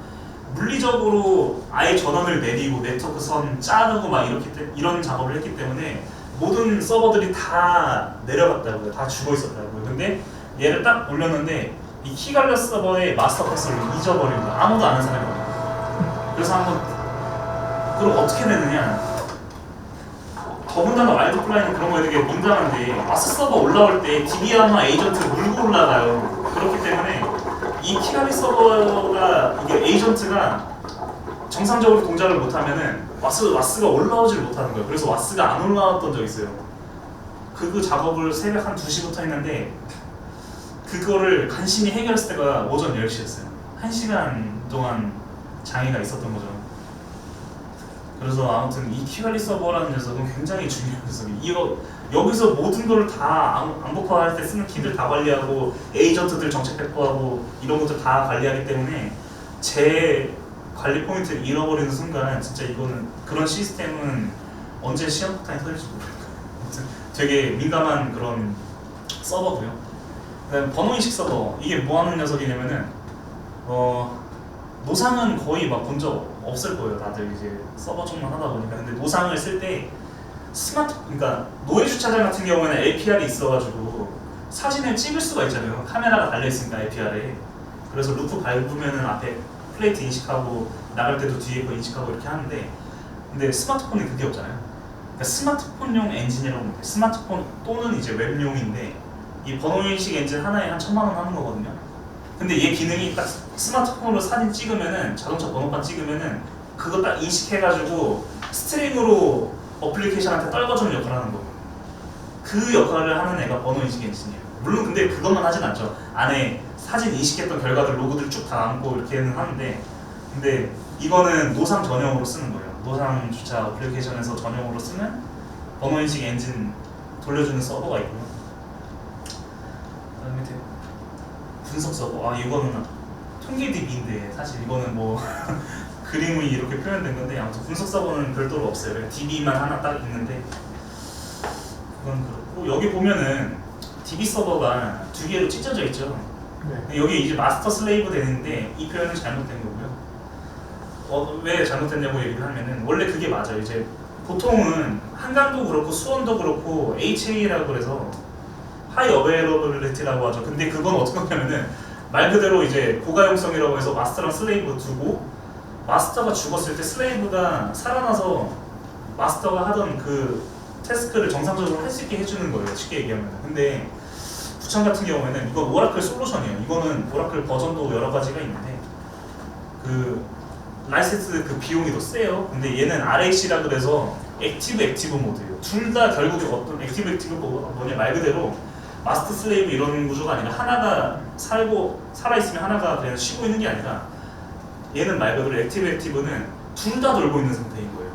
A: 물리적으로 아예 전원을 내리고 네트워크 선 자르고 막 이런 작업을 했기 때문에 모든 서버들이 다 내려갔다고요. 다 죽어 있었다고요. 근데 얘를 딱 올렸는데 이 키갈려 서버의 마스터 패스를 잊어버린 거야. 아무도 아는 사람이 없어. 그래서 한번, 그럼 어떻게 되느냐, 더군다나 와일드플라이는 그런 거에 되게 민감한데, 와스 서버 올라올 때 DB아마 에이전트 물고 올라가요. 그렇기 때문에 이 키갈리 서버가, 이게 에이전트가 정상적으로 동작을 못하면은 와스가 올라오질 못하는 거예요. 그래서 와스가 안 올라왔던 적이 있어요. 그 작업을 새벽 한 2시부터 했는데, 그거를 간신히 해결했을 때가 오전 10시였어요. 1시간 동안 장애가 있었던 거죠. 그래서 아무튼 이 키관리 서버라는 녀석은 굉장히 중요한 녀석이, 여기서 모든 걸 다 암호화할 때 쓰는 키들 다 관리하고 에이전트들 정책 배포하고 이런 것들 다 관리하기 때문에, 제 관리 포인트를 잃어버리는 순간 진짜 이거는, 그런 시스템은 언제 시험 폭탄이 터질지 모르겠어요. 되게 민감한 그런 서버고요. 그다음에 번호인식 서버, 이게 뭐 하는 녀석이냐면은 노상은 거의 막 본 적 없을 거예요. 다들 이제 서버 쪽만 하다 보니까. 근데 노상을 쓸 때 그러니까 노예 주차장 같은 경우에는 LPR이 있어가지고 사진을 찍을 수가 있잖아요. 카메라가 달려있으니까 LPR에. 그래서 루프 밟으면은 앞에 플레이트 인식하고 나갈 때도 뒤에 거 인식하고 이렇게 하는데, 근데 스마트폰은 그게 없잖아요. 그러니까 스마트폰용 엔진이라고 합니다. 스마트폰 또는 이제 웹용인데, 이 번호인식 엔진 하나에 한 1,000만 원 하는 거거든요. 근데 얘 기능이 딱 스마트폰으로 사진 찍으면은 자동차 번호판 찍으면은 그거 딱 인식해가지고 스트링으로 어플리케이션한테 떨궈주는 역할을 하는 거고 그 역할을 하는 애가 번호 인식 엔지니어예요. 물론 근데 그것만 하진 않죠. 안에 사진 인식했던 결과들 로그들 쭉 다 담고 이렇게는 하는데 근데 이거는 노상 전용으로 쓰는 거예요. 노상 주차 어플리케이션에서 전용으로 쓰는 번호 인식 엔진 돌려주는 서버가 있고요. 그다음에 분석 서버. 이거는 통계 DB인데 사실 이거는 뭐 그림이 이렇게 표현된 건데 아무튼 분석 서버는 별도로 없어요. 그냥 DB만 하나 딱 있는데 그건 그렇고 여기 보면은 DB 서버가 두 개로 찢어져 있죠. 네. 여기 이제 마스터 슬레이브 되는데 이 표현은 잘못된 거고요. 왜 잘못됐냐고 얘기를 하면은 원래 그게 맞아요. 이제 보통은 한강도 그렇고 수원도 그렇고 HA라고 그래서 하이 어베이러블리티라고 하죠. 근데 그건 어떻게 하냐면은 말 그대로 이제 고가용성이라고 해서 마스터랑 슬레이브 두고 마스터가 죽었을 때 슬레이브가 살아나서 마스터가 하던 그 태스크를 정상적으로 할 수 있게 해주는 거예요. 쉽게 얘기하면. 근데 부천 같은 경우에는 이건 오라클 솔루션이에요. 이거는 오라클 버전도 여러 가지가 있는데 그 라이센스 그 비용이 더 세요. 근데 얘는 RAC라 그래서 액티브 모드예요. 둘 다 결국에 어떤 액티브 뭐냐 말 그대로 마스터 슬레이브 이런 구조가 아니라 하나가 살아있으면 하나가 그냥 쉬고 있는 게 아니라 얘는 말 그대로 액티브는 둘 다 돌고 있는 상태인 거예요.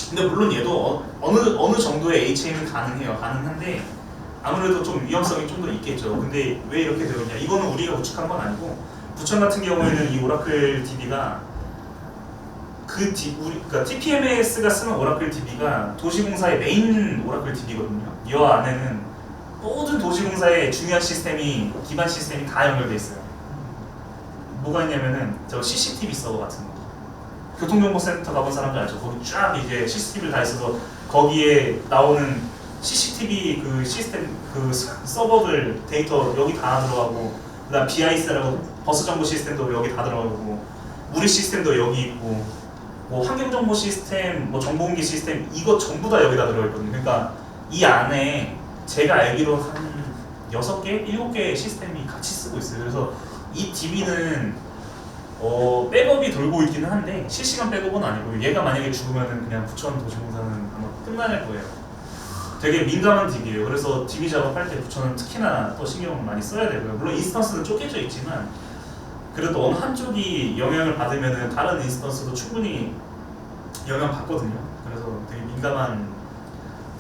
A: 근데 물론 얘도 어느 정도의 HM은 가능한데 아무래도 좀 위험성이 좀 더 있겠죠. 근데 왜 이렇게 되었냐? 이거는 우리가 구축한 건 아니고 부천 같은 경우에는 이 오라클 DB가 그러니까 TPMS가 쓰는 오라클 DB가 도시공사의 메인 오라클 DB거든요. 이 안에는 모든 도시공사의 중요한 시스템이 기반 시스템이 다 연결돼 있어요. 뭐가 있냐면은 저 CCTV 서버 같은 거. 교통정보센터 가본 사람들 알죠? 거기 쫙 이제 CCTV를 다 있어서 거기에 나오는 CCTV 그 시스템 그 서버들 데이터 여기 다 들어가고 그다음 BIS라고 버스 정보 시스템도 여기 다 들어가고 우리 시스템도 여기 있고 뭐 환경정보 시스템, 뭐 정보공개 시스템 이거 전부 다 여기다 들어가 있거든요. 그러니까 이 안에 제가 알기로 한 6개, 7개의 시스템이 같이 쓰고 있어요. 그래서 이 DB는 백업이 돌고 있기는 한데 실시간 백업은 아니고 얘가 만약에 죽으면은 그냥 부천 도시공사는 아마 끝날 거예요. 되게 민감한 DB예요. 그래서 DB 작업할 때 부천은 특히나 더 신경을 많이 써야 되고요. 물론 인스턴스는 쪼개져 있지만 그래도 어느 한쪽이 영향을 받으면은 다른 인스턴스도 충분히 영향 받거든요. 그래서 되게 민감한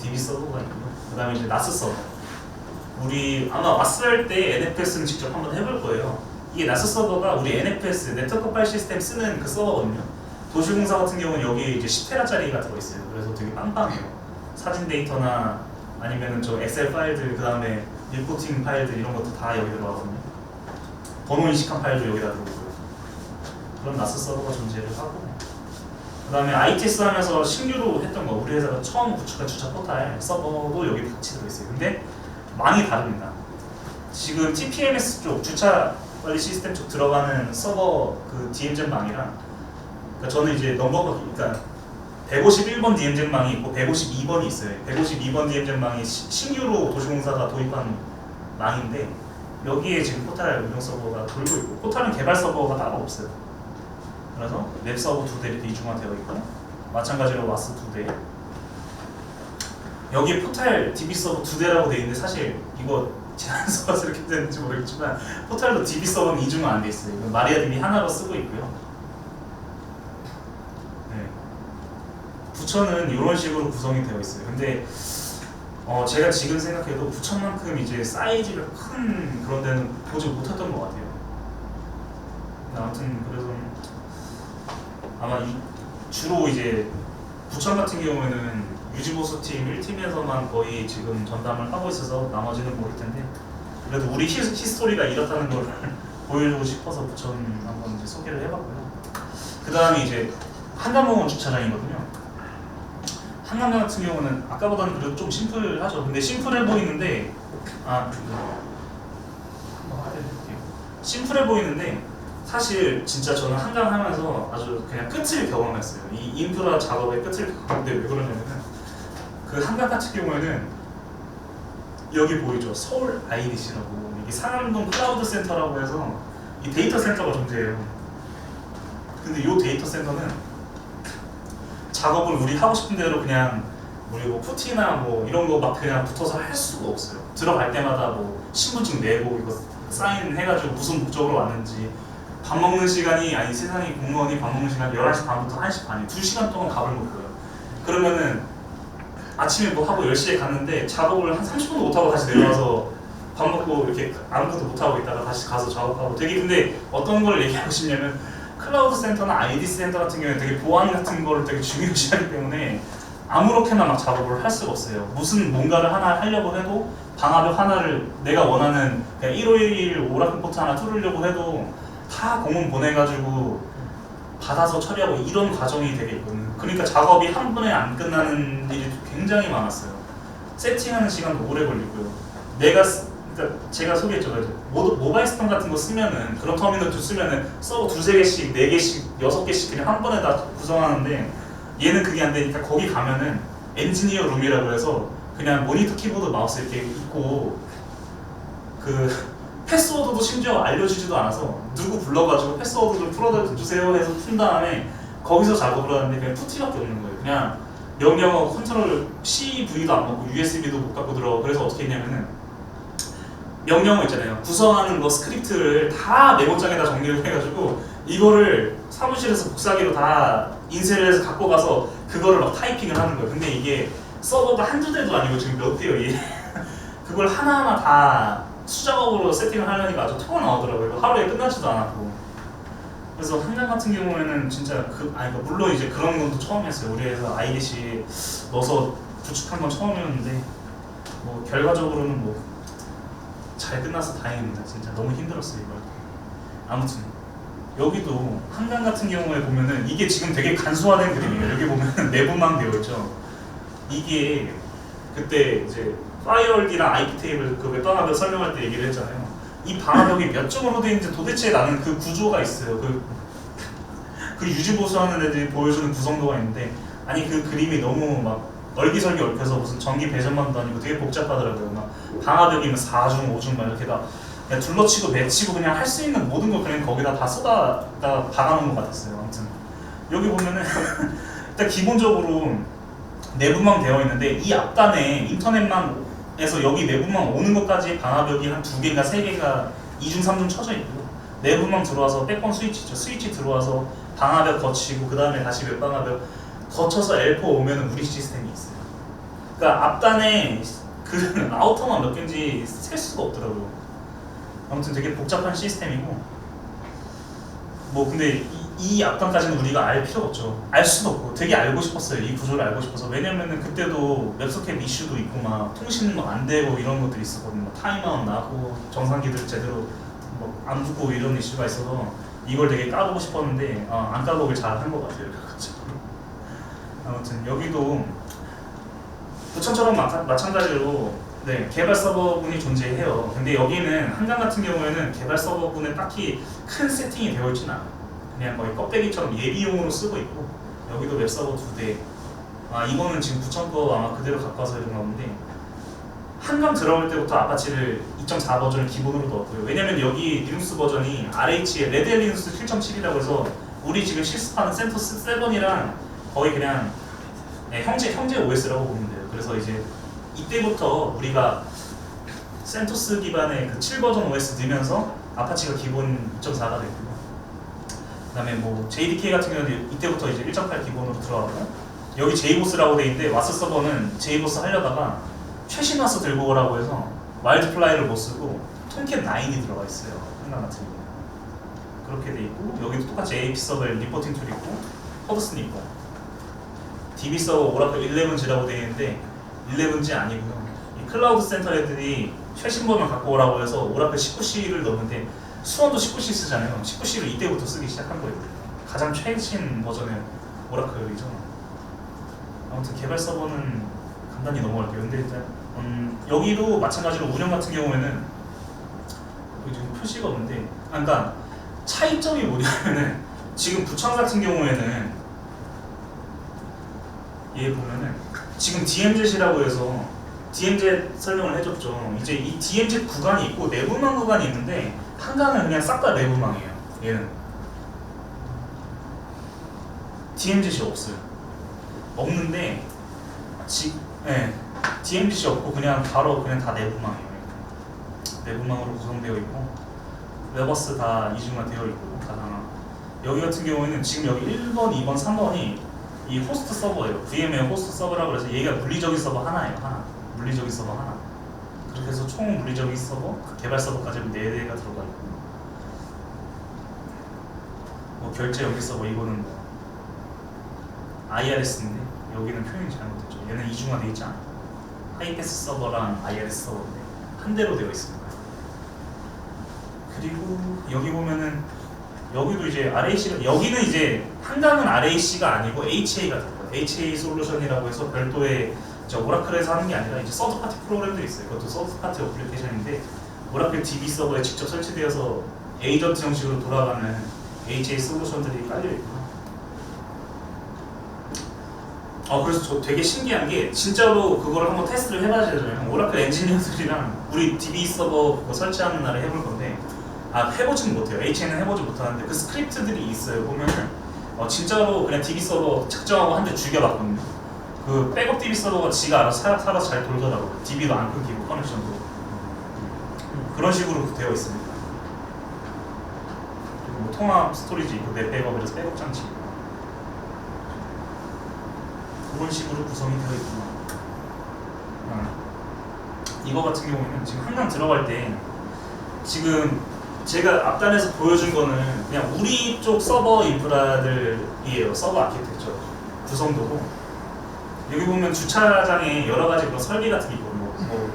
A: DB 서버가 있고요. 그 다음에 이제 나스 서버. 우리 아마 와스 할 때 NFS는 직접 한번 해볼 거예요. 이게 나스 서버가 우리 NFS 네트워크 파일 시스템 쓰는 그 서버거든요. 도시공사 같은 경우는 여기 이제 10테라짜리가 들어있어요. 그래서 되게 빵빵해요. 사진 데이터나 아니면은 저 엑셀 파일들 그 다음에 리포팅 파일들 이런 것도 다 여기 들어가거든요. 번호 인식한 파일도 여기다 들어오고요. 그런 나스 서버가 존재를 하고 그 다음에 ITS 하면서 신규로 했던 거 우리 회사가 처음 구축한 주차 포탈 서버도 여기 같이 들어있어요. 근데 많이 다릅니다. 지금 TPMS 쪽 주차 관리 시스템 쪽 들어가는 서버 그 DMZ망이랑 그러니까 저는 이제 넘버가 그러니까 151번 DMZ망이 있고 152번이 있어요. 152번 DMZ망이 신규로 도시공사가 도입한 망인데 여기에 지금 포탈 운영 서버가 돌고 있고 포탈은 개발 서버가 따로 없어요. 그래서 웹 서버 2대 이렇게 이중화되어 있고 마찬가지로 와스 2대 여기에 포탈 DB 서버 2대라고 되어 있는데 사실 이거 제안서가서 이렇게 되는지 모르겠지만 포탈도 DB 서버는 이중화 안 돼 있어요. 마리아 DB 하나로 쓰고 있고요. 네. 부천은 이런 식으로 구성이 되어 있어요. 근데 제가 지금 생각해도 부천만큼 이제 사이즈가 큰 그런 데는 보지 못했던 것 같아요. 아무튼 그래서 아마 주로 이제 부천 같은 경우에는 유지보수팀 1팀에서만 거의 지금 전담을 하고 있어서 나머지는 모를 텐데 그래도 우리 히스토리가 이렇다는 걸 보여주고 싶어서 부천 한번 이제 소개를 해봤고요. 그 다음에 이제 한강공원 주차장이거든요. 한강 같은 경우는 아까보다는 그래도 좀 심플하죠. 근데 심플해 보이는데 심플해 보이는데 사실 진짜 저는 한강 하면서 아주 그냥 끝을 경험했어요. 이 인프라 작업의 끝을 경험했는데 왜 그러냐면은 그 한강 같은 경우에는 여기 보이죠? 서울 IDC라고 이게 상암동 클라우드 센터라고 해서 이 데이터 센터가 존재해요. 근데 이 데이터 센터는 작업을 우리 하고 싶은 대로 그냥 우리 뭐 푸티나 뭐 이런 거 막 그냥 붙어서 할 수가 없어요. 들어갈 때마다 뭐 신분증 내고 이거 사인 해가지고 무슨 목적으로 왔는지 밥 먹는 시간이 아니 세상에 공무원이 밥 먹는 시간 11시 반부터 1시 반이 2시간 동안 밥을 먹어요. 그러면은 아침에 뭐 하고 10시에 갔는데 작업을 한 30분도 못하고 다시 내려와서 밥 먹고 이렇게 아무것도 못하고 있다가 다시 가서 작업하고 되게 근데 어떤 걸 얘기하고 싶냐면 클라우드 센터나 IDC 센터 같은 경우에 되게 보안 같은 거를 되게 중요시하기 때문에 아무렇게나 막 작업을 할 수가 없어요. 무슨 뭔가를 하나 하려고 해도 방화벽 하나를 내가 원하는 그냥 1511 오라클 포트 하나 뚫으려고 해도 다 공문 보내가지고 받아서 처리하고 이런 과정이 되게 있거든요. 그러니까 작업이 한 번에 안 끝나는 일이 굉장히 많았어요. 세팅하는 시간도 오래 걸리고요. 그러니까 제가 소개했죠. 모바일 스톰 같은 거 쓰면은 그런 터미널 쓰면은 서버 2~3개씩, 4개씩, 6개씩 그냥 한 번에 다 구성하는데 얘는 그게 안 되니까 거기 가면은 엔지니어 룸이라고 해서 그냥 모니터, 키보드, 마우스 이렇게 있고 그 패스워드도 심지어 알려주지도 않아서 누구 불러가지고 패스워드 좀 풀어주세요 해서 푼 다음에 거기서 작업을 하는데 그냥 푸티밖에 없는 거예요. 그냥 명령어 컨트롤 CV도 안 먹고 USB도 못 갖고 들어. 그래서 어떻게 했냐면은 명령어 있잖아요. 구성하는 거 스크립트를 다 메모장에다 정리를 해가지고 이거를 사무실에서 복사기로 다 인쇄를 해서 갖고 가서 그거를 막 타이핑을 하는 거예요. 근데 이게 서버가 한두 대도 아니고 지금 몇 대요 이게. 그걸 하나하나 다 수작업으로 세팅을 하려니까 아주 토가 나오더라고요. 하루에 끝나지도 않았고. 그래서 한강 같은 경우에는 진짜 물론 이제 그런 것도 처음이었어요. 우리 회사 IDC 넣어서 구축한 건 처음이었는데 뭐 결과적으로는 뭐 잘 끝나서 다행입니다. 진짜 너무 힘들었어요 이거. 아무튼 여기도 한강 같은 경우에 보면은 이게 지금 되게 간소화된 그림이에요. 여기 보면은 내부망 되어 있죠. 이게 그때 이제 파이어월드랑 IP 테이블 그 웹방화벽 설명할 때 얘기를 했잖아요. 이 방화벽이 몇 점으로 되어 있는지 도대체 나는 그 구조가 있어요. 그 유지보수하는 애들이 보여주는 구성도가 있는데 아니 그 그림이 너무 막 얼기설기 얽혀서 무슨 전기 배전망도 아니고 되게 복잡하더라고요. 막 방화벽이면 4중, 5중 막 이렇게 다 그냥 둘러치고 매치고 그냥 할 수 있는 모든 걸 그냥 거기다 다 쏟아다 박아놓은 것 같았어요. 아무튼 여기 보면은 일단 기본적으로 내부망 되어 있는데 이 앞단에 인터넷망에서 여기 내부망 오는 것까지 방화벽이 한 2개인가 3개가 2중, 3중 쳐져 있고요. 내부망 들어와서 백번 스위치죠. 스위치 들어와서 방화벽 거치고 그 다음에 다시 웹방화벽 거쳐서 L4 오면은 우리 시스템이 있어요. 그러니까 앞단에 그 아우터만 몇 개인지 셀 수가 없더라고요. 아무튼 되게 복잡한 시스템이고 뭐 근데 이 앞단까지는 우리가 알 필요가 없죠. 알 수도 없고 되게 알고 싶었어요. 이 구조를 알고 싶어서. 왜냐면은 그때도 웹소켓 이슈도 있고 막 통신 뭐 안 되고 이런 것들이 있었거든요. 타임아웃 나고 정상기들 제대로 뭐 안 붙고 이런 이슈가 있어서 이걸 되게 까보고 싶었는데 안 까보길 잘한 것 같아요. 아무튼 여기도 부천처럼 마찬가지로 네, 개발 서버분이 존재해요. 근데 여기는 한강 같은 경우에는 개발 서버분에 딱히 큰 세팅이 되어 있진 않아요. 그냥 거의 껍데기처럼 예비용으로 쓰고 있고 여기도 웹 서버 2대. 이거는 지금 부천 거 아마 그대로 갖고 와서 이런 건데 한강 들어올 때부터 아파치를 2.4 버전을 기본으로 넣었고요. 왜냐면 여기 리눅스 버전이 RH의 레드 리눅스 7.7이라고 해서 우리 지금 실습하는 센토스 7이랑 거의 그냥 네, 형제 OS라고 보면 돼요. 그래서 이제 이때부터 우리가 센토스 기반의 그 7버전 OS 넣으면서 아파치가 기본 2.4가 됐고요. 그 다음에 뭐 JDK 같은 경우는 이때부터 이제 1.8 기본으로 들어가고 여기 JBoss라고 돼 있는데 와스 서버는 JBoss 하려다가 최신 와스 들고 오라고 해서 와일드플라이를 못 쓰고 톰캣 9이 들어가 있어요. 한강 같은 경우 그렇게 돼 있고 여기도 똑같이 AAP 서버에 리포팅 툴 있고 허드슨 있고 DB 서버 오라클 11G라고 되어 있는데 11G 아니고요. 이 클라우드 센터 애들이 최신 버전 갖고 오라고 해서 오라클 19C를 넣는데 수원도 19C 쓰잖아요. 19C를 이때부터 쓰기 시작한 거예요. 가장 최신 버전의 오라클이죠. 아무튼 개발 서버는 간단히 넘어갈게요. 근데 일단 여기도 마찬가지로 운영 같은 경우에는 여기 지금 표시가 없는데 그러니까 차이점이 뭐냐면은 지금 부천 같은 경우에는 얘 보면은 지금 DMZ이라고 해서 DMZ 설명을 해줬죠. 이제 이 DMZ 구간이 있고 내부망 구간이 있는데 한강은 그냥 싹 다 내부망이에요. 얘는 DMZ이 없어요. 없는데 DMZ이 없고 그냥 바로 그냥 다 내부망이에요. 내부망으로 구성되어 있고 웨버스 다 이중화 되어 있고 가상화. 여기 같은 경우에는 지금 여기 1번, 2번, 3번이 이 호스트 서버예요. VM의 호스트 서버라고 해서 얘가 물리적인 서버 하나예요. 하나. 물리적인 서버 하나. 그렇게 해서 총 물리적인 서버, 개발 서버까지 4대가 들어가 있고 뭐 결제 연계 서버 이거는 뭐 IRS인데 여기는 표현이 잘못됐죠. 얘는 이중화되어 있지 않아요. 하이패스 서버랑 IRS 서버인데 한 대로 되어 있습니다. 그리고 여기 보면은 여기도 이제 RAC가 여기는 이제 한강은 RAC가 아니고 HA가 들어가요. HA 솔루션이라고 해서 별도의 오라클에서 하는 게 아니라 이제 서드 파티 프로그램들이 있어요. 그것도 서드 파티 어플리케이션인데 오라클 DB 서버에 직접 설치되어서 에이전트 형식으로 돌아가는 HA 솔루션들이 깔려 있고. 그래서 저 되게 신기한 게 진짜로 그거를 한번 테스트를 해봐야 되잖아요. 오라클 엔지니어들이랑 우리 DB 서버 그거 설치하는 날에 해볼 건데 해보지는 못해요. HA는 해보지 못하는데 그 스크립트들이 있어요. 보면은 진짜로 그냥 DB 서버 측정하고 한 대 죽여봤거든요. 그 백업 DB 서버가 지가 알아서 살아서 잘 돌더라고요. DB도 안 끊기고 커넥션도 그런 식으로 되어 있습니다. 그리고 뭐 통합 스토리지 있고 내 백업이라서 백업 장치 있고 그런 식으로 구성이 되어 있구나. 이거 같은 경우는 지금 한강 들어갈 때 지금 제가 앞단에서 보여준 거는 그냥 우리 쪽 서버 인프라들이에요. 서버 아키텍처 구성도고 여기 보면 주차장에 여러 가지 그런 설비 같은 게 있고 뭐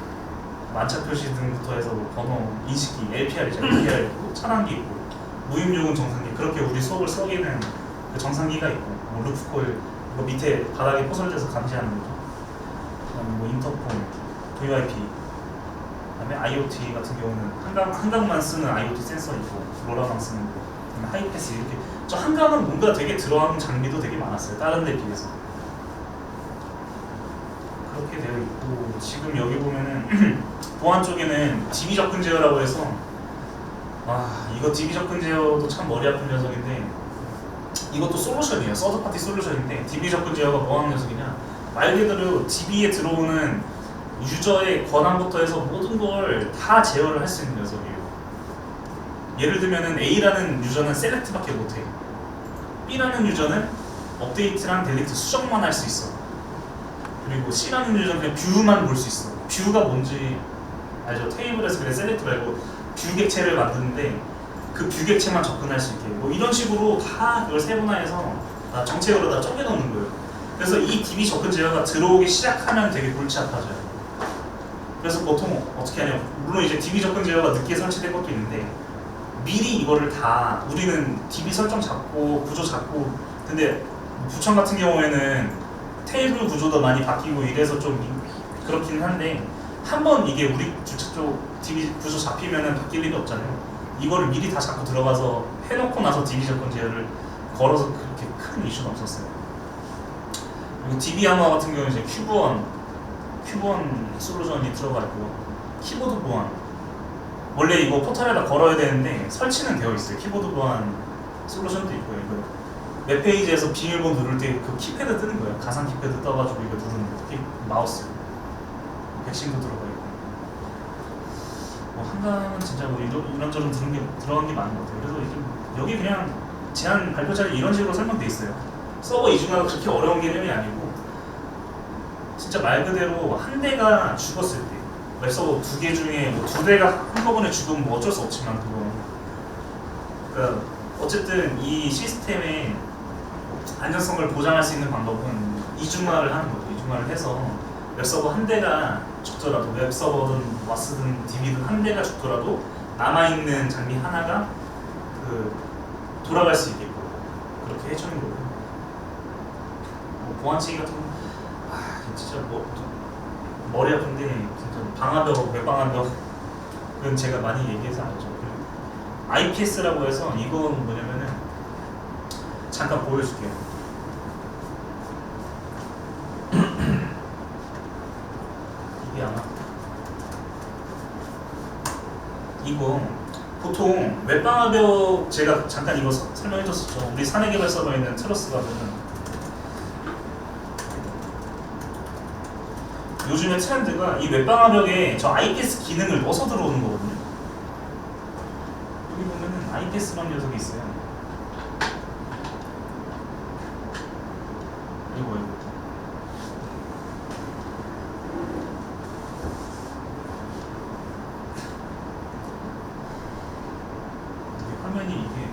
A: 만차 표시 등부터 해서 뭐 번호 인식기 LPR이잖아요. LPR 있고 차단기 있고 무임요금 정상기 그렇게 우리 수업을 써기는 그 정상기가 있고 뭐 루프 코일 이거 밑에 바닥에 포설돼서 감지하는 거죠. 그다음에 뭐 인터폰, VoIP 그다음에 IoT 같은 경우는 한강만 쓰는 IoT 센서 있고 로라만 쓰는 거 그다음에 하이패스 이렇게 저 한강은 뭔가 되게 들어간 장비도 되게 많았어요. 다른 데 비해서 그렇게 되어 있고 지금 여기 보면은 보안 쪽에는 DB 접근 제어라고 해서 이거 DB 접근 제어도 참 머리 아픈 녀석인데 이것도 솔루션이에요. 서드 파티 솔루션인데 DB 접근 제어가 뭐 하는 녀석이냐 말 그대로 DB에 들어오는 유저의 권한부터 해서 모든 걸 다 제어를 할 수 있는 녀석이에요. 예를 들면은 A라는 유저는 셀렉트밖에 못해. B라는 유저는 업데이트랑 델리트 수정만 할 수 있어. 그리고 C라는 유저는 그냥 뷰만 볼 수 있어. 뷰가 뭔지 알죠? 테이블에서 그냥 셀렉트 말고 뷰 객체를 만드는데 그 뷰 객체만 접근할 수 있게 뭐 이런 식으로 다 그걸 세분화해서 정체적으로 다 쪼개놓는 거예요. 그래서 이 DB 접근 제어가 들어오기 시작하면 되게 골치 아파져요. 그래서 보통 어떻게 하냐면 물론 이제 DB 접근 제어가 늦게 설치된 것도 있는데 미리 이거를 다 우리는 DB 설정 잡고 구조 잡고 근데 부천 같은 경우에는 테이블 구조도 많이 바뀌고 이래서 좀 그렇긴 한데 한번 이게 우리 주차 쪽 DB 구조 잡히면은 바뀔 일이 없잖아요. 이거를 미리 다 잡고 들어가서 해놓고 나서 DB 접근 제어를 걸어서 그렇게 큰 이슈는 없었어요. 그리고 DB 하마 같은 경우는 이제 큐브원 솔루션이 들어가 있고 키보드 보안 원래 이거 포털에다 걸어야 되는데 설치는 되어 있어요. 키보드 보안 솔루션도 있고요. 이거 웹페이지에서 비밀번호 누를 때 그 키패드 뜨는 거예요. 가상 키패드 떠가지고 이거 누르는 거. 마우스 백신도 들어가 있고 한강은 진짜 뭐 이런저런 들어간 게 많은 것 같아요. 그래서 이제 여기 그냥 제한 발표자를 이런 식으로 설명돼 있어요. 서버 이중화가 그렇게 어려운 개념이 아니고 진짜 말 그대로 한 대가 죽었을 때 웹서버 2개 중에 뭐 2대가 한꺼번에 죽으면 뭐 어쩔 수 없지만 그러니까 어쨌든 이 시스템의 안전성을 보장할 수 있는 방법은 이중화를 하는 거죠. 이중화를 해서 웹서버 한 대가 죽더라도 웹서버든 와스든 DB든 한 대가 죽더라도 남아있는 장비 하나가 돌아갈 수 있게끔 그렇게 해주는 거고 뭐 보안치기 같은 거 진짜 머리 아픈데 진짜 방화벽, 외방화벽은 제가 많이 얘기해서 알죠. IPS라고 해서 이건 뭐냐면은 잠깐 보여줄게요. 이게 아마 이거 보통 웹방화벽 제가 잠깐 이거 설명해줬었죠. 우리 사내 개발 서버에 있는 트러스가 요즘에 트렌드가 이 웹방화벽에 저 IPS 기능을 넣어서 들어오는 거거든요. 여기 보면은 IPS라는 녀석이 있어요. 이거 화면이 이게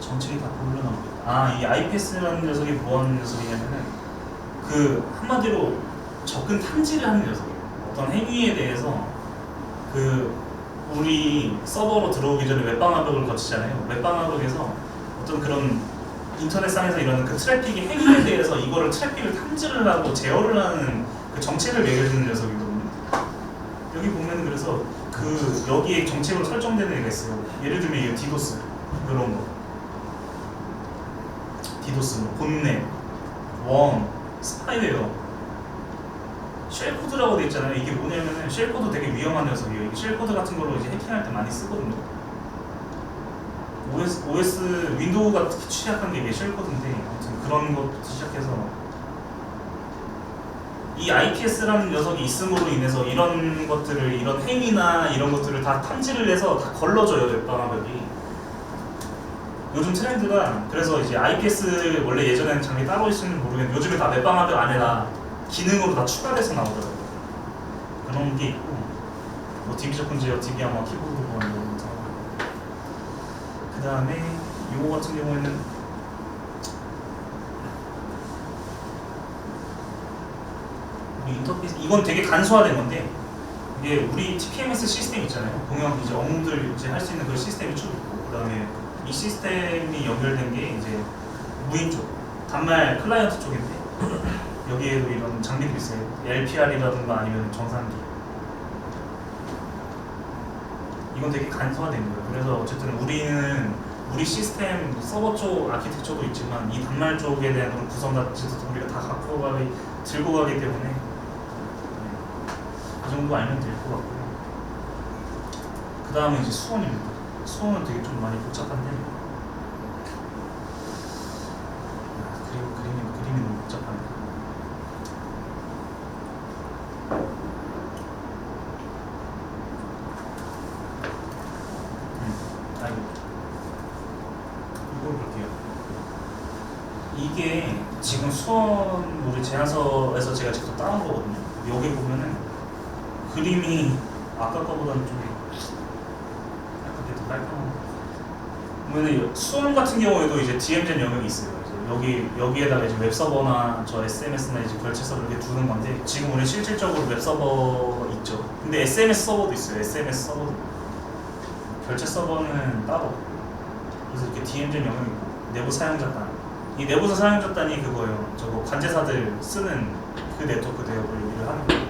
A: 정책이 다 불러나오겠다. 이 IPS라는 녀석이 뭐하는 녀석이냐면은 그 한마디로 접근 탐지를 하는 녀석이에요. 어떤 행위에 대해서 그 우리 서버로 들어오기 전에 웹방화벽을 거치잖아요. 웹방화벽에서 어떤 그런 인터넷상에서 일어나는 그 트래픽의 행위에 대해서 이거를 트래픽을 탐지를 하고 제어를 하는 그 정책을 매겨주는 녀석이거든요. 여기 보면은 그래서 그 여기에 정책으로 설정되는 애가 있어요. 예를 들면 이게 디도스 이런 거, 디도스, 본넷, 원, 스파이웨어, 쉘코드라고 돼 있잖아요. 이게 뭐냐면은 쉘코드 되게 위험한 녀석이에요. 이게 쉘코드 같은 걸로 이제 해킹할 때 많이 쓰거든요. OS 윈도우가 특히 취약한 게 이게 쉘코드인데, 아무튼 그런 것부터 시작해서 이 IPS라는 녀석이 있음으로 인해서 이런 것들을, 이런 행위나 이런 것들을 다 탐지를 해서 다 걸러줘요. 웹방화벽이. 요즘 트렌드가 그래서 이제 IPS 원래 예전에는 장비 따로 있으면 모르겠는데 요즘에 다 웹방화벽 안에다 기능으로 다 추가돼서 나오더라고요. 그런 게 있고, 뭐 DB 접근 제어, DB 아마 키보드 보안 이런 거. 그 다음에 요거 같은 경우에는 우리 인터페이스, 이건 되게 간소화된 건데 이게 우리 TPMS 시스템 있잖아요. 동영 이제 업무들 이제 할 수 있는 그런 시스템이 쭉 있고, 그 다음에 이 시스템이 연결된 게 이제 무인 쪽, 단말 클라이언트 쪽인데 여기에도 이런 장비도 있어요. LPR이라든가 아니면 정산기. 이건 되게 간소화된 거예요. 그래서 어쨌든 우리는 우리 시스템 서버 쪽 아키텍처도 있지만 이 단말 쪽에 대한 그런 구성 자체도 우리가 다 들고 가기 때문에 그 정도 알면 될 것 같고요. 그 다음에 이제 수원입니다. 수원은 되게 좀 많이 복잡한데, 그리고 그림이 너무 복잡합니다. 이걸 볼게요. 이게 지금 수원 우리 제안서에서 제가 직접 따온 거거든요. 여기 보면은 그림이 아까 거보다는 좀 약간 더 깔끔한. 보면은 수원 같은 경우에도 이제 DMZ 영역이 있어요. 이제 여기에다가 이제 웹서버나 저 SMS나 이제 결제 서버 이렇게 두는 건데, 지금 우리 실질적으로 웹서버 있죠. 근데 SMS 서버도 있어요. SMS 서버도. 결제 서버는 따로. 그래서 이렇게 DMZ 영역이 있고, 내부 사용자 단. 이 내부 사용자 단이 그거예요. 저거 관제사들 쓰는 그 네트워크 대역을 여기를 하는 거예요.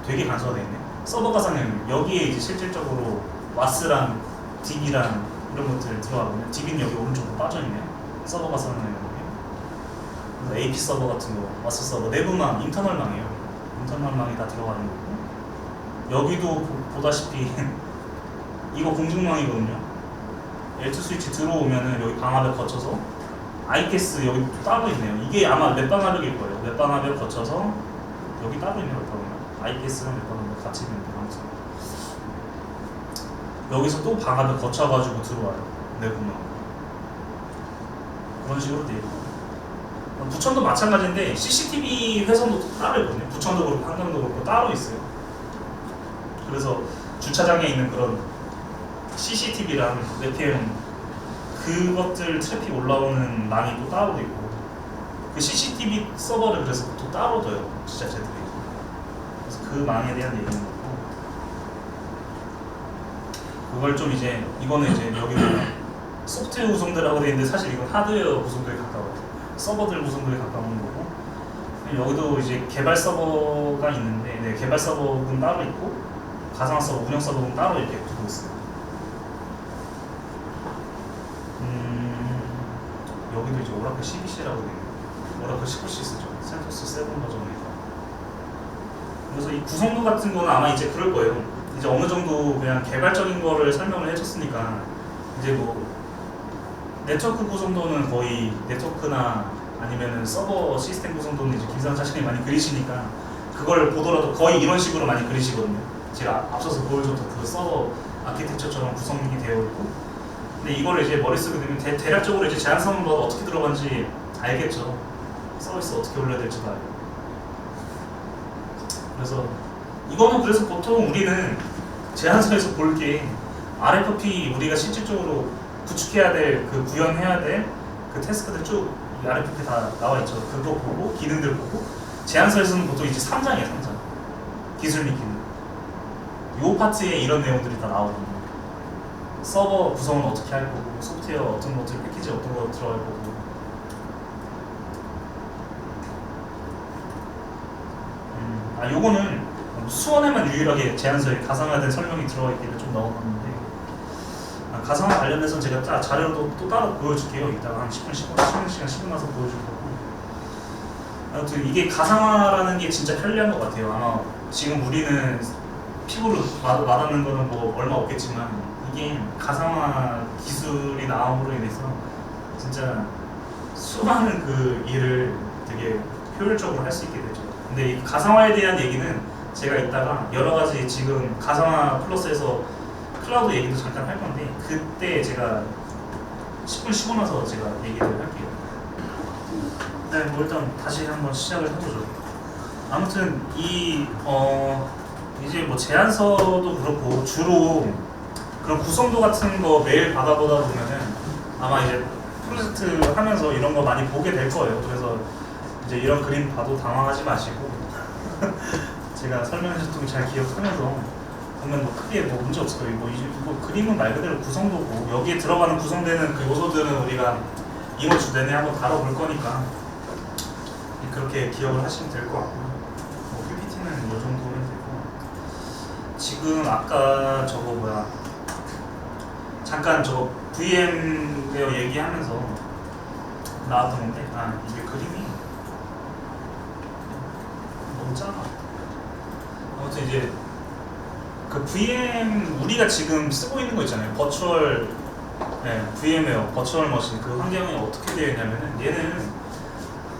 A: 되게 간소화되어 있네. 서버 가서는 여기에 이제 실질적으로 와스랑 DB랑 이런 것들 들어가거든요. DB는 여기 오른쪽으로 빠져있네요. 서버 가서는 그래서 AP 서버 같은 거, 와스 서버, 내부망, 인터널망이에요. 인터널망이 다 들어가는 거고, 여기도 보다시피 이거 공중망이거든요. L2 스위치 들어오면은 여기 방화벽 거쳐서 IPS 여기 따로 있네요. 이게 아마 웹방화벽일 거예요. 웹방화벽 거쳐서 여기 따로 있네요. IPS랑 웹방화벽 같이 있는데, 아무튼 여기서 또 방화벽 거쳐가지고 들어와요. 내부망. 그런 식으로 돼 있고, 부천도 마찬가지인데 CCTV 회선도 따로 있거든요. 부천도 그렇고 한강도 그렇고 따로 있어요. 그래서 주차장에 있는 그런 CCTV랑 웹캠 그것들 트래픽 올라오는 망이 또 따로 있고, 그 CCTV 서버를 그래서 또 따로 둬요. 지자체들이. 그래서 그 망에 대한 얘기인 거고, 그걸 좀 이제 이거는 이제 여기 보면 소프트웨어 구성들하고 되어 있는데 사실 이건 하드웨어 구성들에 가까워요. 서버들 구성들에 가까운 거고, 여기도 이제 개발 서버가 있는데, 네, 개발 서버는 따로 있고 가상 서버, 운영 서버는 따로 이렇게 두고 있어요. 여기도 이제 오라클 CBC라고 되어 있는 오라클 19C 쓰죠. 센토스 7 버전이니까. 그래서 이 구성도 같은 거는 아마 이제 그럴 거예요. 이제 어느 정도 그냥 개발적인 거를 설명을 해줬으니까 이제 뭐 네트워크 구성도는 거의 네트워크나 아니면은 서버 시스템 구성도는 이제 김상 자신이 많이 그리시니까 그걸 보더라도 거의 이런 식으로 많이 그리시거든요. 제가 앞서서 보여줬던 그 서버 아키텍처처럼 구성이 되어 있고, 근데 이거를 이제 머리 쓰게 되면 대략적으로 이제 제한성은 뭐 어떻게 들어간지 알겠죠. 서비스 어떻게 올려야 될지도 알고. 그래서 이거는 그래서 보통 우리는 제안서에서 볼 게 RFP 우리가 실질적으로 구축해야 될 그 구현해야 될 그 태스크들 쭉 RFP 다 나와 있죠. 그거 보고 기능들 보고 제안서에서는 보통 이제 3장이에요. 3장 기술 및 기능. 요 파트에 이런 내용들이 다 나오거든요. 서버 구성은 어떻게 할 거고, 소프트웨어 어떤 것들 패키지 어떤 거 들어갈 거고. 요거는 수원에만 유일하게 제안서에 가상화된 설명이 들어가 있길래 좀 넣어봤는데, 가상화 관련해서는 제가 자료도 또 따로 보여줄게요. 이따가 한 10분, 15시간 쉬고 나서 보여줄 거고. 아무튼 이게 가상화라는 게 진짜 편리한 것 같아요. 아마 지금 우리는 피부로 와닿는 거는 뭐 얼마 없겠지만, 이게 가상화 기술이 나옴으로 인해서 진짜 수많은 그 일을 되게 효율적으로 할 수 있게 되죠. 근데 이 가상화에 대한 얘기는 제가 이따가 여러 가지 지금 가상화 플러스에서 클라우드 얘기도 잠깐 할 건데, 그때 제가 10분 쉬고 나서 제가 얘기를 할게요. 네, 뭐 일단 다시 한번 시작을 해보죠. 아무튼 이제 뭐 제안서도 그렇고 주로 그런 구성도 같은 거 매일 받아보다 보면은 아마 이제 프로젝트 하면서 이런 거 많이 보게 될 거예요. 그래서 이제 이런 그림 봐도 당황하지 마시고 제가 설명해줬던 거 잘 기억하면서 보면 뭐 크게 뭐 문제 없을 거예요. 뭐 그림은 말 그대로 구성도고, 여기에 들어가는 구성되는 그 요소들은 우리가 이번 주 내내 한번 다뤄볼 거니까 그렇게 기억을 하시면 될 것 같고요. 뭐 PPT는 이 정도면 되고, 지금 아까 저거 잠깐 저 VM웨어 얘기하면서 나왔던 건데, 이게 그림이 너무 작아. 아무튼 이제 그 VM 우리가 지금 쓰고 있는 거 있잖아요. 버추얼 VM웨어 버추얼 머신 그 환경이 어떻게 되어 있냐면은, 얘는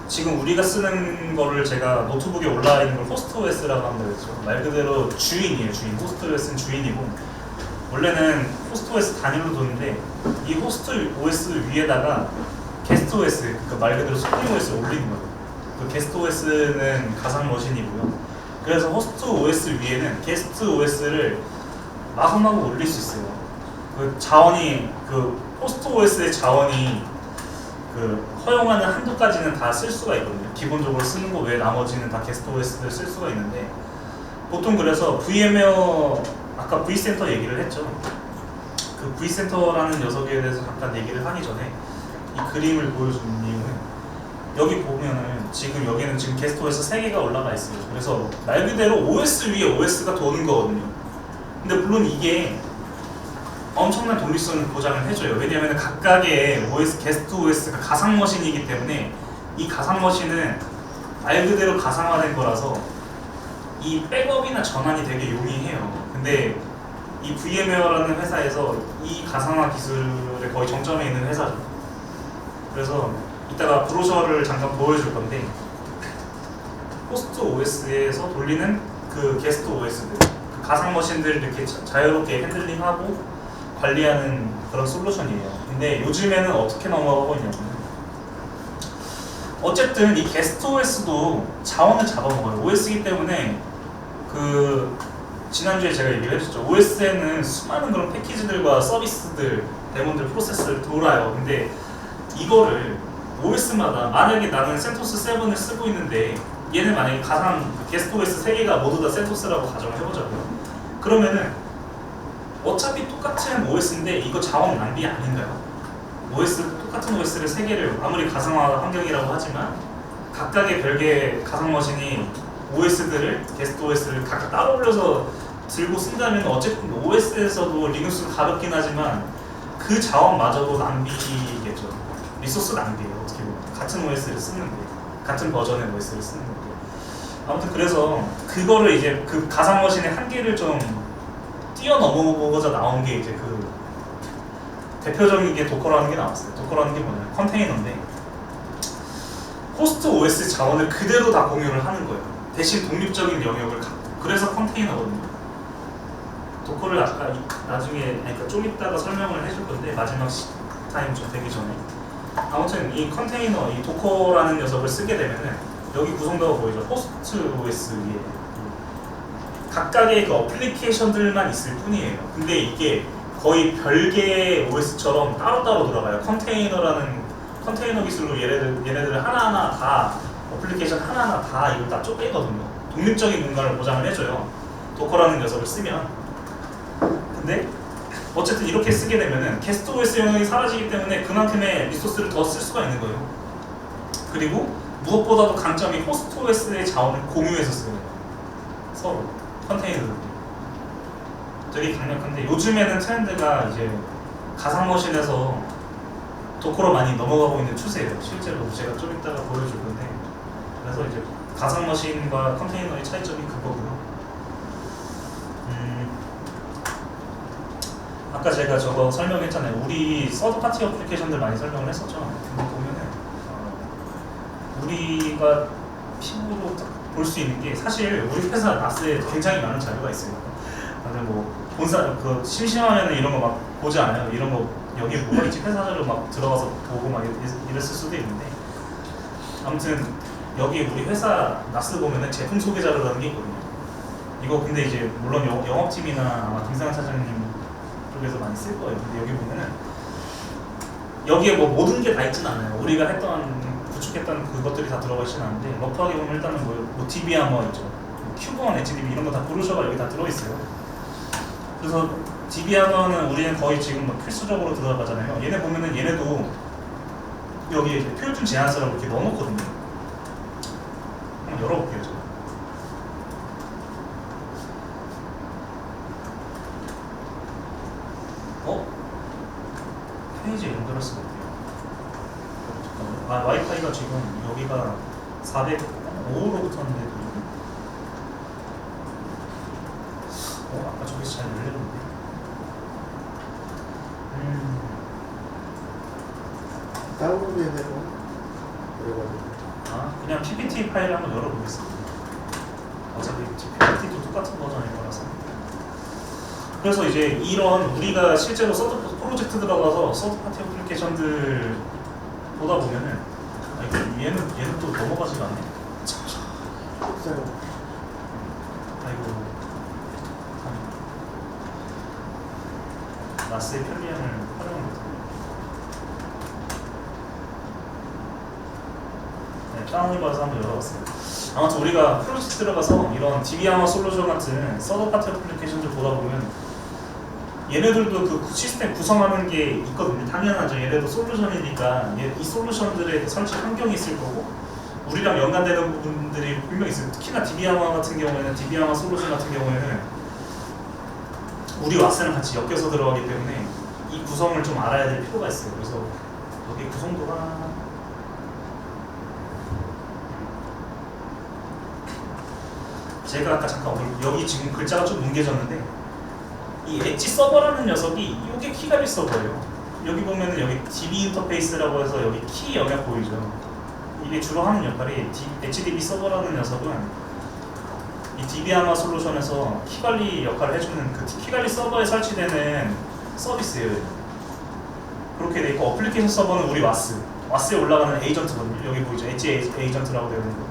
A: 지금 우리가 쓰는 거를 제가 노트북에 올라와 있는 걸 호스트 OS라고 하면 되겠죠. 말 그대로 주인이에요. 주인. 호스트 OS는 주인이고, 원래는 호스트 OS 단위로 두는데 이 호스트 OS 위에다가 게스트 OS, 그 말 그대로 수동 OS를 올리는 거예요. 그 게스트 OS는 가상 머신이고요. 그래서 호스트 OS 위에는 게스트 OS를 마구마구 올릴 수 있어요. 그 자원이, 그 호스트 OS의 자원이 그 허용하는 한도까지는 다 쓸 수가 있거든요. 기본적으로 쓰는 거 외에 나머지는 다 게스트 OS를 쓸 수가 있는데, 보통 그래서 VM웨어 아까 vCenter 얘기를 했죠. 그 vCenter라는 녀석에 대해서 잠깐 얘기를 하기 전에 이 그림을 보여주는 이유는, 여기 보면은 지금 여기는 지금 게스트 OS 3개가 올라가 있어요. 그래서 말 그대로 OS 위에 OS가 도는 거거든요. 근데 물론 이게 엄청난 돌리성을 보장을 해줘요. 왜냐하면 각각의 OS, 게스트 OS가 가상 머신이기 때문에 이 가상 머신은 말 그대로 가상화된 거라서 이 백업이나 전환이 되게 용이해요. 근데 이 VM웨어라는 회사에서 이 가상화 기술의 거의 정점에 있는 회사죠. 그래서 이따가 브로셔를 잠깐 보여줄 건데, 호스트 OS에서 돌리는 그 게스트 OS들, 그 가상 머신들을 이렇게 자유롭게 핸들링하고 관리하는 그런 솔루션이에요. 근데 요즘에는 어떻게 넘어가고 있냐면, 어쨌든 이 게스트 OS도 자원을 잡아먹어요. OS이기 때문에 그 지난주에 제가 얘기를 해줬죠. OS에는 수많은 그런 패키지들과 서비스들, 데몬들, 프로세스를 돌아요. 근데 이거를 OS마다, 만약에 나는 센토스 7을 쓰고 있는데 얘는 만약에 가상 게스트 OS 3개가 모두 다 센토스라고 가정을 해보자고요. 그러면은 어차피 똑같은 OS인데 이거 자원 낭비 아닌가요? 똑같은 OS를 3개를 아무리 가상화 환경이라고 하지만 각각의 별개의 가상 머신이 OS들을, 게스트 OS를 각각 따로 올려서 들고 쓴다면 어쨌든 OS에서도 리눅스가 가볍긴 하지만 그 자원마저도 낭비겠죠. 리소스 낭비예요. 어떻게 보면 같은 OS를 쓰는데. 같은 버전의 OS를 쓰는 거고. 아무튼 그래서 그거를 이제 그 가상 머신의 한계를 좀 뛰어넘어보고자 나온 게 이제 그 대표적인 게 도커라는 게 나왔어요. 도커라는 게 뭐냐면 컨테이너인데 호스트 OS 자원을 그대로 다 공유를 하는 거예요. 대신 독립적인 영역을 갖고. 그래서 컨테이너거든요. 도커를 아까 나중에 그러니까 좀 이따가 설명을 해줄 건데 마지막 타임 좀 되기 전에 아무튼 이 컨테이너, 이 도커라는 녀석을 쓰게 되면은 여기 구성도가 보이죠? 호스트 OS 위에 각각의 그 어플리케이션들만 있을 뿐이에요. 근데 이게 거의 별개의 OS처럼 따로따로 돌아가요. 컨테이너 기술로 얘네들 하나하나 다 어플리케이션 하나하나 다 이걸 다 쪼개거든요. 독립적인 공간을 보장을 해줘요. 도커라는 녀석을 쓰면. 근데 어쨌든 이렇게 쓰게 되면은 게스트 OS 영역이 사라지기 때문에 그만큼의 리소스를 더 쓸 수가 있는 거예요. 그리고 무엇보다도 강점이 호스트 OS의 자원을 공유해서 쓰는 거예요. 서로 컨테이너들. 되게 강력한데 요즘에는 트렌드가 이제 가상머신에서 도커로 많이 넘어가고 있는 추세예요. 실제로 제가 좀 이따가 보여줄 건데 그래서 이제 가상머신과 컨테이너의 차이점이 그거고요. 아까 제가 저거 설명했잖아요. 우리 서드파티 어플리케이션들 많이 설명을 했었죠. 근데 보면은 우리가 피부로 볼 수 있는 게 사실 우리 회사 나스에 굉장히 많은 자료가 있어요. 다들 뭐 본사 그 심심하면은 이런 거 막 보지 않아요. 이런 거 여기 뭐가 있지 회사 자료 막 들어가서 보고 막 이랬을 수도 있는데 아무튼 여기 우리 회사 나스 보면은 제품 소개 자료라는 게 있거든요. 이거 근데 이제 물론 영업팀이나 아마 김상현 차장님 쪽에서 많이 쓸 거예요. 근데 여기 보면은 여기에 뭐 모든 게 다 있진 않아요. 우리가 구축했던 그것들이 다 들어가 있진 않은데 러프하게 보면 일단은 뭐 DB야 뭐 있죠. 큐번, HDB 이런 거 다 브루셔가 여기 다 들어있어요. 그래서 DB하면은 우리는 거의 지금 뭐 필수적으로 들어가잖아요. 얘네 보면은 얘네도 여기에 표준 제한서라고 이렇게 넣어놓거든요. 한번 열어볼게요. 제가. 페이지에 연결할 수가 없대요. 와이파이가 지금 여기가 405로 붙었는데도 아까 저기서 잘 열렸는데
B: 다운로드해야 되고 그래가지고
A: 그냥 PPT 파일 한번 열어보겠습니다. 어차피 PPT도 똑같은 버전일 거라서. 그래서 이제 이런 우리가 실제로 프로젝트 들어가서 서드파티 어플리케이션들 보다 보면은 얘는 또 넘어가지가 않네. 아이고 나스의 편리함을 활용을 못하네. 네, 다운을 받아서 한번 열어봤어요. 아무튼 우리가 프로젝트 들어가서 이런 DB하마 솔루션 같은 서드파티 어플리케이션들 보다 보면 얘네들도 그 시스템 구성하는 게 있거든요. 당연하죠. 얘네도 솔루션이니까 이 솔루션들의 설치 환경이 있을 거고 우리랑 연관되는 부분들이 분명히 있어요. 특히나 DB하마 같은 경우에는 DB하마 솔루션 같은 경우에는 우리 왓스랑 같이 엮여서 들어가기 때문에 이 구성을 좀 알아야 될 필요가 있어요. 그래서 여기 구성도가 제가 아까 잠깐 여기 지금 글자가 좀 뭉개졌는데 이 엣지 서버라는 녀석이 이게 키갈리 서버예요. 여기 보면은 여기 DB 인터페이스라고 해서 여기 키 영역 보이죠. 이게 주로 하는 역할이 HDB 서버라는 녀석은 이 DB하마 솔루션에서 키 관리 역할을 해주는 그 키 관리 서버에 설치되는 서비스예요. 그렇게 돼 있고 어플리케이션 서버는 우리 왓스에 올라가는 에이전트거든요. 여기 보이죠? 엣지 에이전트라고 되어 있는 거.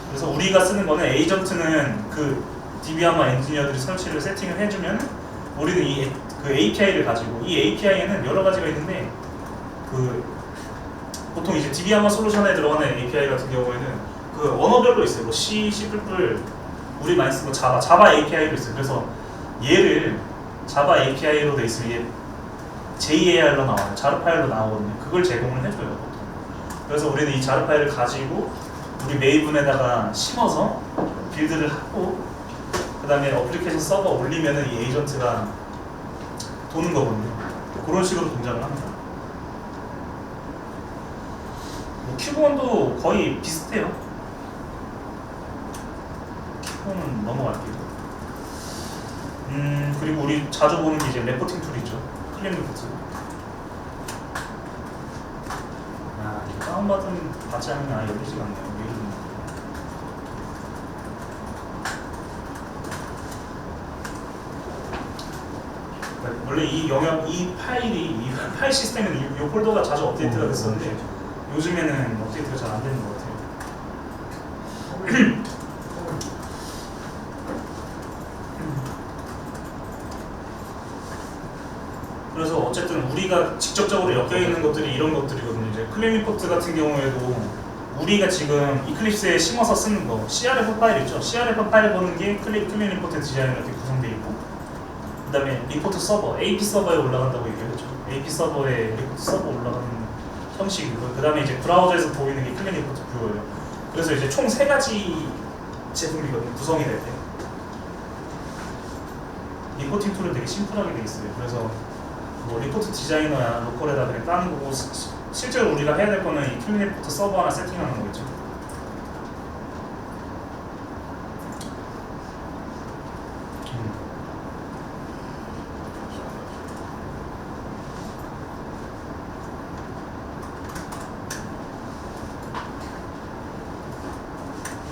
A: 그래서 우리가 쓰는 거는 에이전트는 그 DB하마 엔지니어들이 설치를 세팅을 해주면 우리는 그 API를 가지고 이 API에는 여러 가지가 있는데 그 보통 이제 DB하마 솔루션에 들어가는 API 같은 경우에는 그 언어별로 있어요. 뭐 C, C++, 우리 많이 쓰는 자바 API도 있어요. 그래서 얘를 자바 API로 돼 있으면 얘 JAR로 나와요. 자르 파일로 나오거든요. 그걸 제공을 해줘요. 보통. 그래서 우리는 이 자르 파일을 가지고 우리 메이븐에다가 심어서 빌드를 하고 그 다음에 어플리케이션 서버 올리면은 이 에이전트가 도는 거거든요. 그런 식으로 동작을 합니다. 뭐 큐브원도 거의 비슷해요. 큐브원은 넘어갈게요. 그리고 우리 자주 보는 게 이제 레포팅 툴이죠. 클린 리포트. 아, 이거 다운받은 받지 않으면 아예 열리지가 않네요. 왜 이러는 거야? 원래 이 영역, 이 파일 시스템은 이 폴더가 자주 업데이트가 됐었는데 요즘에는 업데이트가 잘 안 되는 것 같아요. 그래서 어쨌든 우리가 직접적으로 엮여있는 것들이 이런 것들이거든요. 이제 클린 리포트 같은 경우에도 우리가 지금 이클립스에 심어서 쓰는 거 CRF 파일 있죠. CRF 파일 보는 게 클린 리포트 디자인 이렇게 구성되어 있고, 그 다음에 리포트 서버, AP 서버에 올라간다고 얘기했죠. AP 서버에 리포트 서버 올라가는 형식이고, 그 다음에 이제 브라우저에서 보이는 게 클린 리포트 뷰예요. 그래서 이제 총 3가지 제품이거든요. 구성이 될 때. 리포팅 툴은 되게 심플하게 돼 있어요. 그래서 뭐 리포트 디자이너야 로컬에다 그냥 까는 거고, 실제로 우리가 해야 될 거는 이 클린 리포트 서버 하나 세팅하는 거겠죠.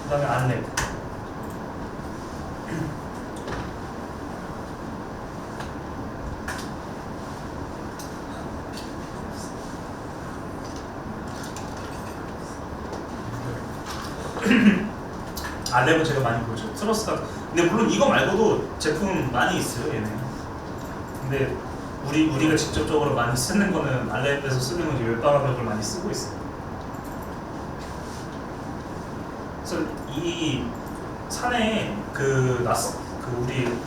A: 그 다음에 안랩. 안랩은 제가 많이 보죠. 트러스가. 근데 물론 이거 말고도 제품 많이 있어요, 얘는. 근데 우리가 직접적으로 많이 쓰는 거는 안랩에서 쓰는 건 이제 웹방화벽을 많이 쓰고 있어요. 그래서 이 산에 그 우리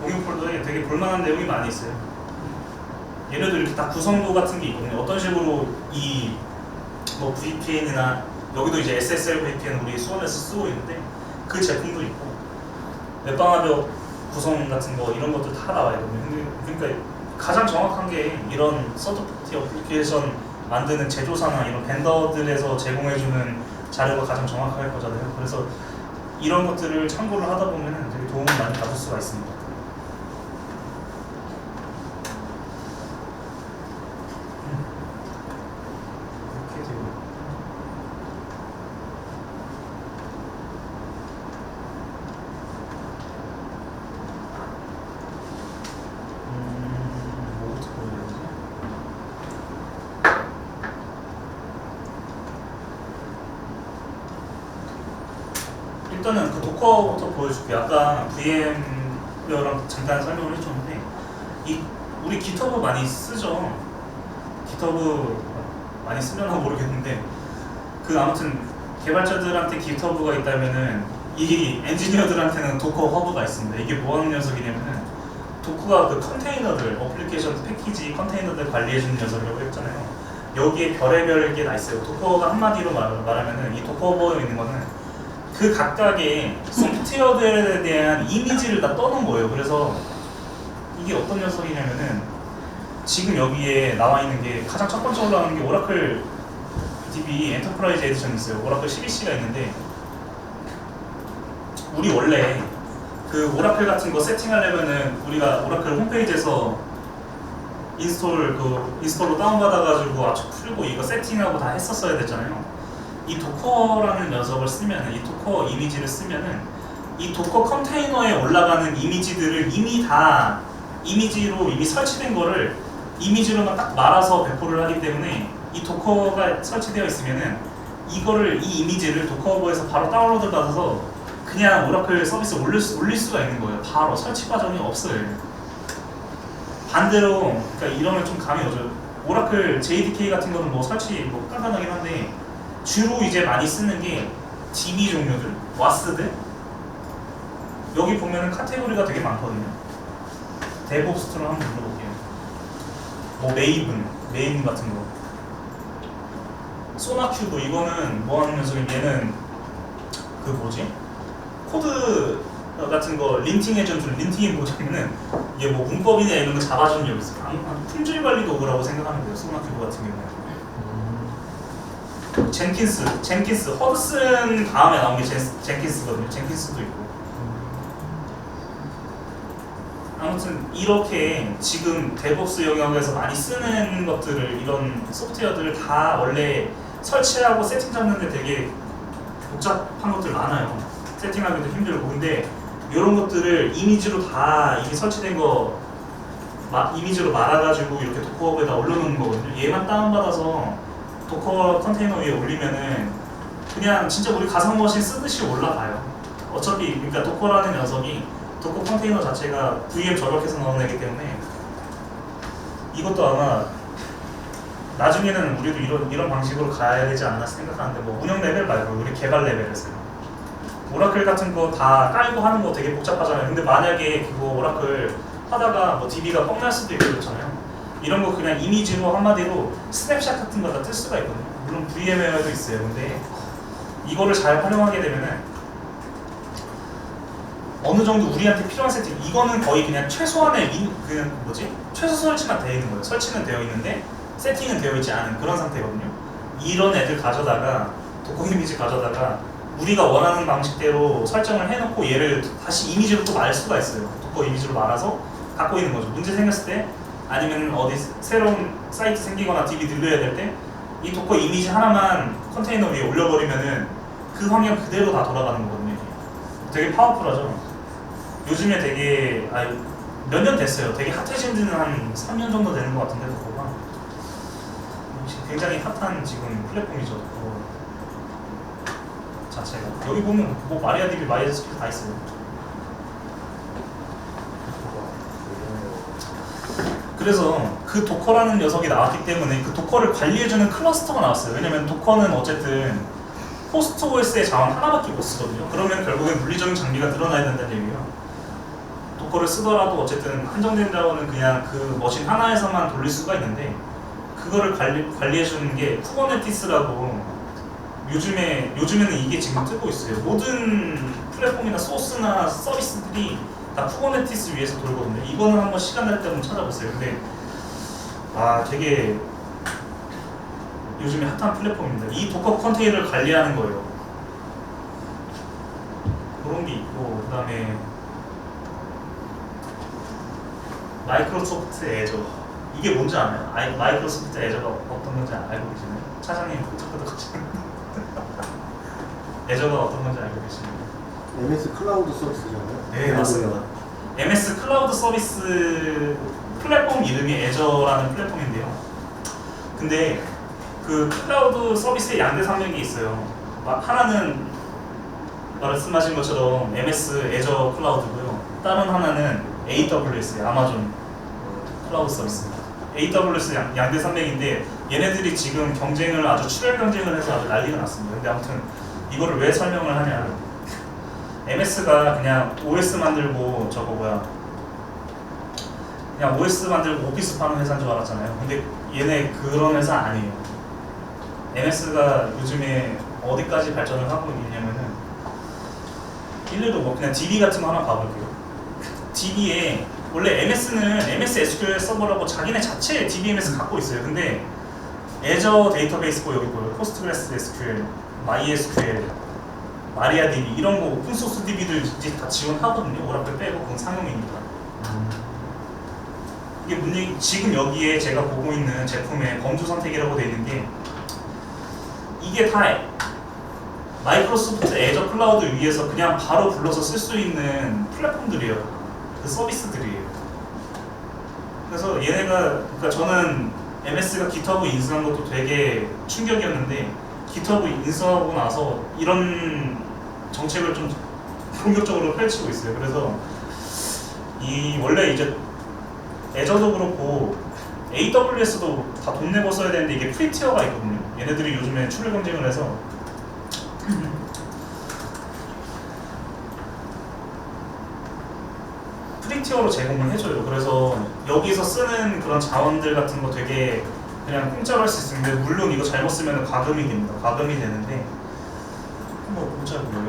A: 공유 폴더에 되게 볼만한 내용이 많이 있어요. 얘네도 이렇게 다 구성도 같은 게 있거든요. 어떤 식으로 이 뭐 VPN이나 여기도 이제 SSL VPN 우리 수원에서 쓰고 있는데 그 제품도 있고 웹방화벽 구성 같은 거 이런 것도 다 나와 있거든요. 그러니까 가장 정확한 게 이런 서드파티 어플리케이션 만드는 제조사나 이런 벤더들에서 제공해주는 자료가 가장 정확할 거잖아요. 그래서 이런 것들을 참고를 하다 보면 되게 도움을 많이 받을 수가 있습니다. 이렇게 되고. 뭐부터 보여야 되지? 일단은 그 도커부터 보여줄게요. 아까 VM웨어랑 잠깐 설명을 해줬는데 우리 GitHub 많이 쓰죠. GitHub 많이 쓰려나 모르겠는데 아무튼 개발자들한테 GitHub가 있다면은 이 엔지니어들한테는 도커 허브가 있습니다. 이게 뭐 하는 녀석이냐면은 도커가 그 컨테이너들, 어플리케이션 패키지 컨테이너들 관리해주는 녀석이라고 했잖아요. 여기에 별의별 게 다 있어요. 도커가 한마디로 말하면은 이 도커 허브에 있는 거는 그 각각의 소프트웨어들에 대한 이미지를 다 떠놓은 거예요. 그래서 이게 어떤 녀석이냐면은 지금 여기에 나와 있는 게 가장 첫 번째 올라가는 게 오라클 DB 엔터프라이즈 에디션이 있어요. 오라클 CBC가 있는데 우리 원래 그 오라클 같은 거 세팅하려면은 우리가 오라클 홈페이지에서 인스톨로 다운받아가지고 압축 풀고 이거 세팅하고 다 했었어야 됐잖아요. 이 도커라는 녀석을 쓰면은, 이 도커 이미지를 쓰면은 이 도커 컨테이너에 올라가는 이미지들을 이미 다 이미지로 이미 설치된 거를 이미지로만 딱 말아서 배포를 하기 때문에 이 도커가 설치되어 있으면은 이 이미지를 도커버에서 바로 다운로드 받아서 그냥 오라클 서비스에 올릴 수가 있는 거예요. 바로 설치 과정이 없어요. 반대로 그러니까 이러면 좀 감이 오죠. 오라클 JDK 같은 거는 뭐 설치 뭐 간단하긴 한데 주로 이제 많이 쓰는 게 DB 종류들, 와스들. 여기 보면은 카테고리가 되게 많거든요. 데브옵스트로 한번 눌러볼게요. 뭐 메인 같은 거. 소나큐브 이거는 뭐 하는 녀석이면 얘는 그 뭐지? 코드 같은 거 린팅 해주는 린팅이 뭐냐면은 이게 뭐 문법이나 이런 거 잡아주는 역 있어요. 품질 관리 도구라고 생각하면 돼요. 소나큐브 같은 경우는. 젠킨스 허드슨 다음에 나온 게 젠킨스거든요. 젠킨스도 있고. 아무튼 이렇게 지금 데브옵스 영역에서 많이 쓰는 것들을 이런 소프트웨어들을 다 원래 설치하고 세팅 잡는데 되게 복잡한 것들 많아요. 세팅하기도 힘들고. 근데 이런 것들을 이미지로 다 이게 설치된 거 이미지로 말아가지고 이렇게 도커업에다 올려놓는 거거든요. 얘만 다운받아서 도커 컨테이너 위에 올리면은 그냥 진짜 우리 가상 머신 쓰듯이 올라가요. 어차피 그러니까 도커라는 녀석이 도커 컨테이너 자체가 VM 저격해서 나오는 애기 때문에 이것도 아마 나중에는 우리도 이런 방식으로 가야 되지 않나 생각하는데 뭐 운영 레벨 말고 우리 개발 레벨에서요. 오라클 같은 거 다 깔고 하는 거 되게 복잡하잖아요. 근데 만약에 그거 오라클 하다가 뭐 DB가 뻥날 수도 있고 그렇잖아요. 이런 거 그냥 이미지로 한마디로 스냅샷 같은 거 다 뜰 수가 있거든요. 물론 VMware도 있어요. 근데 이거를 잘 활용하게 되면은 어느 정도 우리한테 필요한 세팅, 이거는 거의 그냥 최소한의 최소 설치만 되어 있는 거예요. 설치는 되어 있는데 세팅은 되어 있지 않은 그런 상태거든요. 이런 애들 가져다가 도커 이미지 가져다가 우리가 원하는 방식대로 설정을 해놓고 얘를 다시 이미지로 또 말 수가 있어요. 도커 이미지로 말아서 갖고 있는 거죠. 문제 생겼을 때 아니면 어디 새로운 사이트 생기거나 DB 들려야 될 때 이 도커 이미지 하나만 컨테이너 위에 올려버리면은 그 화면 그대로 다 돌아가는 거거든요. 되게 파워풀하죠. 요즘에 되게 몇 년 됐어요. 되게 핫해진 지는 한 3년 정도 되는 것 같은데 도커가 굉장히 핫한 지금 플랫폼이죠. 도커 자체가. 여기 보면 뭐 마리아DB, MySQL 다 있어요. 그래서 그 도커라는 녀석이 나왔기 때문에 그 도커를 관리해주는 클러스터가 나왔어요. 왜냐면 도커는 어쨌든 호스트 OS의 자원 하나밖에 못 쓰거든요. 그러면 결국엔 물리적인 장비가 늘어나야 된다는 얘기예요. 도커를 쓰더라도 어쨌든 한정된 자원은 그냥 그 머신 하나에서만 돌릴 수가 있는데 그거를 관리해주는 게 쿠버네티스라고 요즘에는 이게 지금 뜨고 있어요. 모든 플랫폼이나 소스나 서비스들이 다 쿠버네티스 위에서 돌거든요. 이거는 한번 시간 날 때 한번 찾아보세요. 근데 되게 요즘에 핫한 플랫폼입니다. 이 도커 컨테이너를 관리하는 거예요. 그런 게 있고 그 다음에 마이크로소프트 애저. 이게 뭔지 아나요? 마이크로소프트 애저가 어떤 건지 알고 계시나요? 차장님 끄덕끄덕 하시는 애저가 어떤 건지 알고 계시나요?
B: MS 클라우드 서비스잖아요.
A: 네, 맞습니다. MS 클라우드 서비스 플랫폼 이름이 애저라는 플랫폼인데요. 근데 그 클라우드 서비스의 양대 산맥이 있어요. 하나는 말씀하신 것처럼 MS 애저 클라우드고요. 다른 하나는 AWS, 아마존 클라우드 서비스. AWS 양대 산맥인데 얘네들이 지금 경쟁을 아주 출혈 경쟁을 해서 아주 난리가 났습니다. 근데 아무튼 이거를 왜 설명을 하냐? MS가 그냥 OS 만들고 그냥 OS 만들고 오피스 파는 회사인 줄 알았잖아요. 근데 얘네 그런 회사 아니에요. MS가 요즘에 어디까지 발전을 하고 있냐면은 일례로 뭐 그냥 DB 같은 거 하나 봐볼게요. DB에 원래 MS는 MS SQL 서버라고 자기네 자체 DBMS 갖고 있어요. 근데 애저 데이터베이스고 여기 보여요. 포스트그레스 SQL, MySQL, 마리아DB 이런 거 오픈소스 DB들 이제 다 지원하거든요. 오라클 빼고 그건 상용이니까. 이게 지금 여기에 제가 보고 있는 제품의 범주 선택이라고 되어 있는 게 이게 다 마이크로소프트 애저 클라우드 위에서 그냥 바로 불러서 쓸 수 있는 플랫폼들이에요. 그 서비스들이에요. 그래서 그러니까 저는 MS가 GitHub 인수한 것도 되게 충격이었는데 GitHub 인수하고 나서 이런 정책을 좀 본격적으로 펼치고 있어요. 그래서 원래 이제 애저도 그렇고 AWS도 다 돈 내고 써야 되는데 이게 프리티어가 있거든요. 얘네들이 요즘에 출혈 경쟁을 해서 프리티어로 제공을 해줘요. 그래서 여기서 쓰는 그런 자원들 같은 거 되게 그냥 공짜로 할 수 있는데 물론 이거 잘못 쓰면 과금이 됩니다. 과금이 되는데 뭐 보자고요.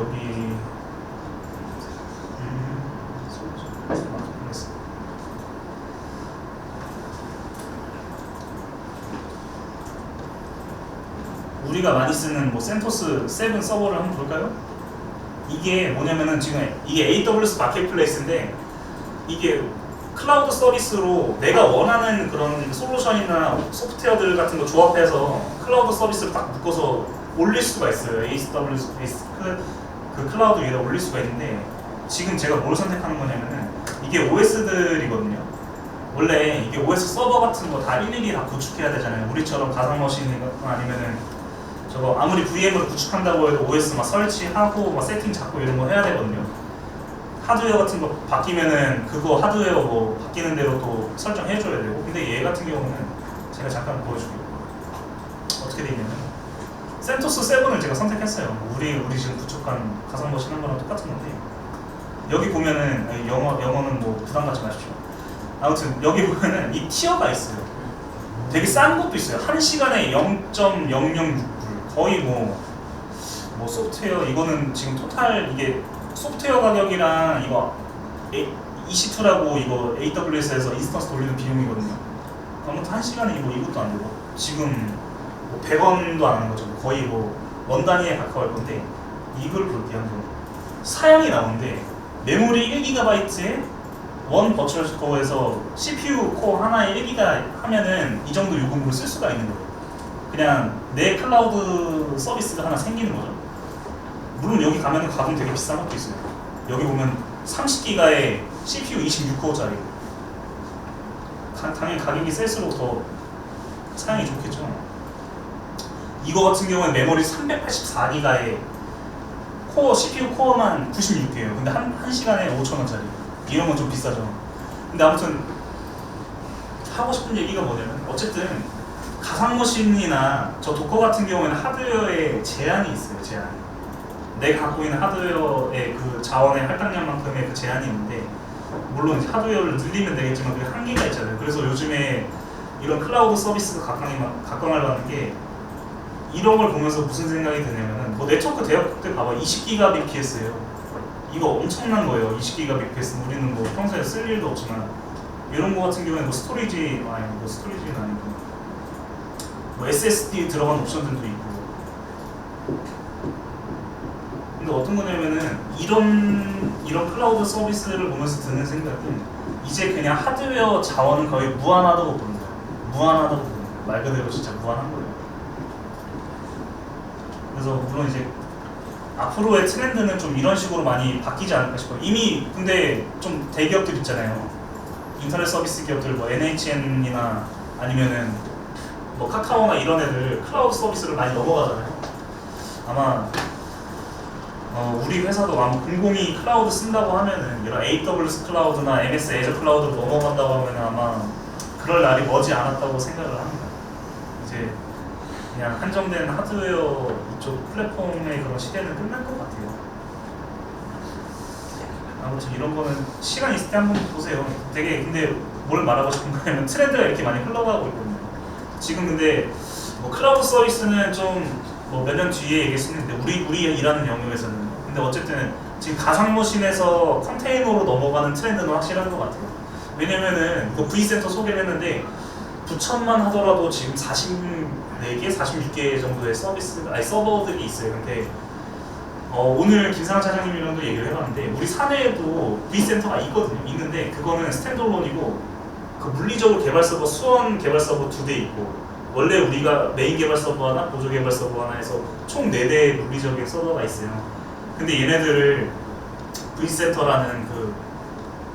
A: 여기 우리가 많이 쓰는 뭐 센토스 7 서버를 한번 볼까요? 이게 뭐냐면은 지금 이게 AWS 마켓플레이스인데 이게 클라우드 서비스로 내가 원하는 그런 솔루션이나 소프트웨어들 같은 거 조합해서 클라우드 서비스를 딱 묶어서 올릴 수가 있어요. AWS 그 클라우드 위에다 올릴 수가 있는데 지금 제가 뭘 선택하는 거냐면은 이게 OS들이거든요. 원래 이게 OS 서버 같은 거 다 일일이 다 구축해야 되잖아요. 우리처럼 가상머신이나 아니면은 저거 아무리 VM으로 구축한다고 해도 OS 막 설치하고 막 세팅 잡고 이런 거 해야 되거든요. 하드웨어 같은 거 바뀌면은 그거 하드웨어 뭐 바뀌는 대로 또 설정해줘야 되고. 근데 얘 같은 경우는 제가 잠깐 보여줄게요. 어떻게 돼 있냐면 센토스 7을 제가 선택했어요. 우리 지금 구축한 가상머신 한 거랑 똑같은 건데 여기 보면은 영어는 뭐 부담 갖지 마십시오. 아무튼 여기 보면은 이 티어가 있어요. 되게 싼 것도 있어요. 1시간에 0.006불 거의 뭐 소프트웨어 이거는 지금 토탈 이게 소프트웨어 가격이랑 이거 EC2라고 이거 AWS에서 인스턴스 돌리는 비용이거든요. 아무튼 1시간에 이것도 안 되고 지금 뭐 100원도 안 하는 거죠. 거의 뭐 원 단위에 가까울 건데 이걸 볼게요. 한번 사양이 나오는데 메모리 1GB에 원 버추얼 코어에서 CPU 코어 하나에 1기가 하면은 이 정도 요금으로 쓸 수가 있는 거예요. 그냥 내 클라우드 서비스가 하나 생기는 거죠. 물론 여기 가면은 가격 되게 비싼 것도 있어요. 여기 보면 30기가에 CPU 26코어짜리. 당연히 가격이 셀수록 더 사양이 좋겠죠. 이거 같은 경우는 메모리 384기가에 코어 CPU 코어만 96개예요. 근데 한 시간에 5,000원짜리. 이런 건 좀 비싸죠. 근데 아무튼 하고 싶은 얘기가 뭐냐면 어쨌든 가상머신이나 저 도커 같은 경우에는 하드웨어에 제한이 있어요. 제한. 내가 갖고 있는 하드웨어의 그 자원의 할당량만큼의 그 제한이 있는데 물론 이제 하드웨어를 늘리면 되겠지만 그게 한계가 있잖아요. 그래서 요즘에 이런 클라우드 서비스가 각광하려는 게 이런 걸 보면서 무슨 생각이 드냐면은 뭐 네트워크 대역 때 봐봐 20GBps예요. 이거 엄청난 거예요. 20GBps 우리는 뭐 평소에 쓸 일도 없지만 이런 거 같은 경우에는 뭐 스토리지는 아니고 뭐 SSD 들어간 옵션들도 있고. 근데 어떤 거냐면은 이런 클라우드 서비스를 보면서 드는 생각은 이제 그냥 하드웨어 자원은 거의 무한하다고 보는 거예요. 무한하다고 보는 거예요. 말 그대로 진짜 무한한 거예요. 그래서 물론 이제 앞으로의 트렌드는 좀 이런 식으로 많이 바뀌지 않을까 싶어요. 이미 근데 좀 대기업들 있잖아요. 인터넷 서비스 기업들 뭐 NHN이나 아니면은 뭐 카카오나 이런 애들 클라우드 서비스를 많이 넘어가잖아요. 아마 우리 회사도 아마 공공이 클라우드 쓴다고 하면은 이런 AWS 클라우드나 MS 애저 클라우드로 넘어간다고 하면 아마 그럴 날이 머지 않았다고 생각을 합니다. 이제 그냥 한정된 하드웨어 이쪽 플랫폼의 그런 시대는 끝날 것 같아요. 아무튼 이런 거는 시간 있을 때 한번 보세요. 되게 근데 뭘 말하고 싶은 거냐면 트렌드가 이렇게 많이 흘러가고 있거든요. 지금 근데 뭐 클라우드 서비스는 좀 뭐 몇 년 뒤에 얘기할 수 있는데 우리 일하는 영역에서는 근데 어쨌든 지금 가상머신에서 컨테이너로 넘어가는 트렌드는 확실한 것 같아요. 왜냐면은 그 V센터 소개를 했는데 부천만 하더라도 지금 44개, 46개 정도의 서버들이 있어요. 근데 오늘 김상환 차장님이랑도 얘기를 해봤는데 우리 사내에도 V센터가 있거든요. 있는데 그거는 스탠드얼론이고 그 물리적으로 개발 서버, 수원 개발 서버 2대 있고 원래 우리가 메인 개발 서버 하나, 보조 개발 서버 하나 해서 총 4대의 물리적인 서버가 있어요. 근데 얘네들을 V센터라는 그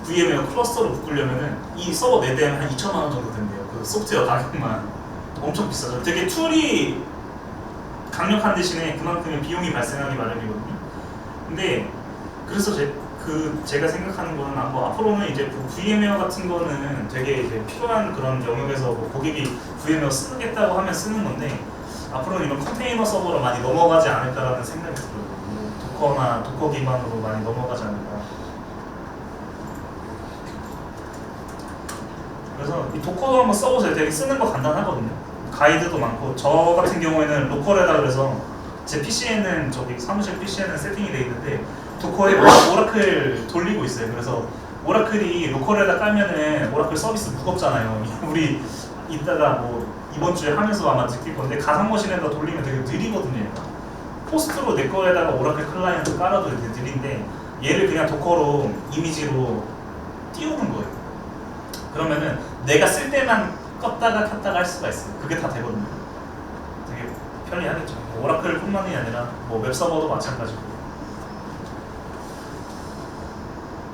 A: VM웨어 클러스터로 묶으려면은 이 서버 4대면 한 2천만 원 정도 된대요. 그 소프트웨어 가격만 엄청 비싸죠. 되게 툴이 강력한 대신에 그만큼의 비용이 발생하기 마련이거든요. 근데 그래서 제가 생각하는 거는 뭐 앞으로는 이제 그 VM웨어 같은 거는 되게 이제 필요한 그런 영역에서 뭐 고객이 VM웨어 쓰겠다고 하면 쓰는 건데 앞으로는 이런 컨테이너 서버로 많이 넘어가지 않을까라는 생각이 들어요. 뭐 도커 기반으로 많이 넘어가지 않을까. 그래서 이 도커도 한번 써보세요. 되게 쓰는 거 간단하거든요. 가이드도 많고 저 같은 경우에는 로컬에다 그래서 제 PC에는 저기 사무실 PC에는 세팅이 돼 있는데 도커에 오라클 돌리고 있어요. 그래서 오라클이 로컬에다 깔면은 오라클 서비스 무겁잖아요. 우리 이따가 뭐 이번 주에 하면서 아마 느낄 건데 가상머신에다 돌리면 되게 느리거든요. 호스트로 내 거에다가 오라클 클라이언트 깔아도 되게 느린데 얘를 그냥 도커로 이미지로 띄우는 거예요. 그러면은 내가 쓸 때만 껐다가 켰다가 할 수가 있어요. 그게 다 되거든요. 되게 편리하겠죠. 오라클뿐만이 아니라 뭐 웹서버도 마찬가지고.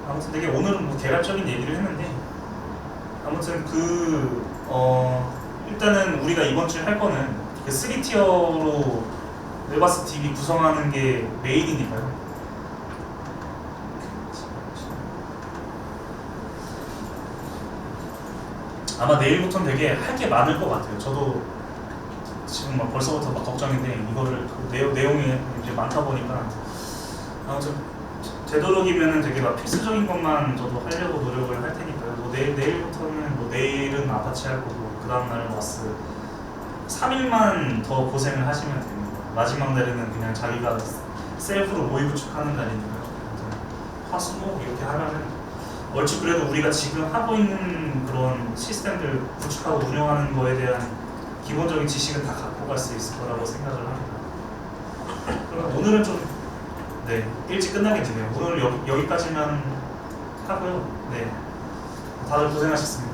A: 아무튼 되게 오늘은 뭐 개괄적인 얘기를 했는데 아무튼 일단은 우리가 이번 주에 할 거는 그 3티어로 웨바스 DB 구성하는 게 메인이니까요. 아마 내일부터는 되게 할 게 많을 것 같아요. 저도 지금 막 벌써부터 막 걱정인데 이거를 내용이 이제 많다 보니까 아무튼 되도록이면은 되게 막 필수적인 것만 저도 하려고 노력을 할 테니까요. 뭐 내일부터는 뭐 내일은 아파치 할 거고 그 다음날 와스 3일만 더 고생을 하시면 됩니다. 마지막 날에는 그냥 자기가 셀프로 모의 구축하는 날이니까요. 화수목 이렇게 하면은 얼추 그래도 우리가 지금 하고 있는 그런 시스템들 구축하고 운영하는 거에 대한 기본적인 지식은 다 갖고 갈 수 있을 거라고 생각을 합니다. 그럼 오늘은 좀 일찍 끝나겠네요. 오늘 여기까지만 하고요. 다들 고생하셨습니다.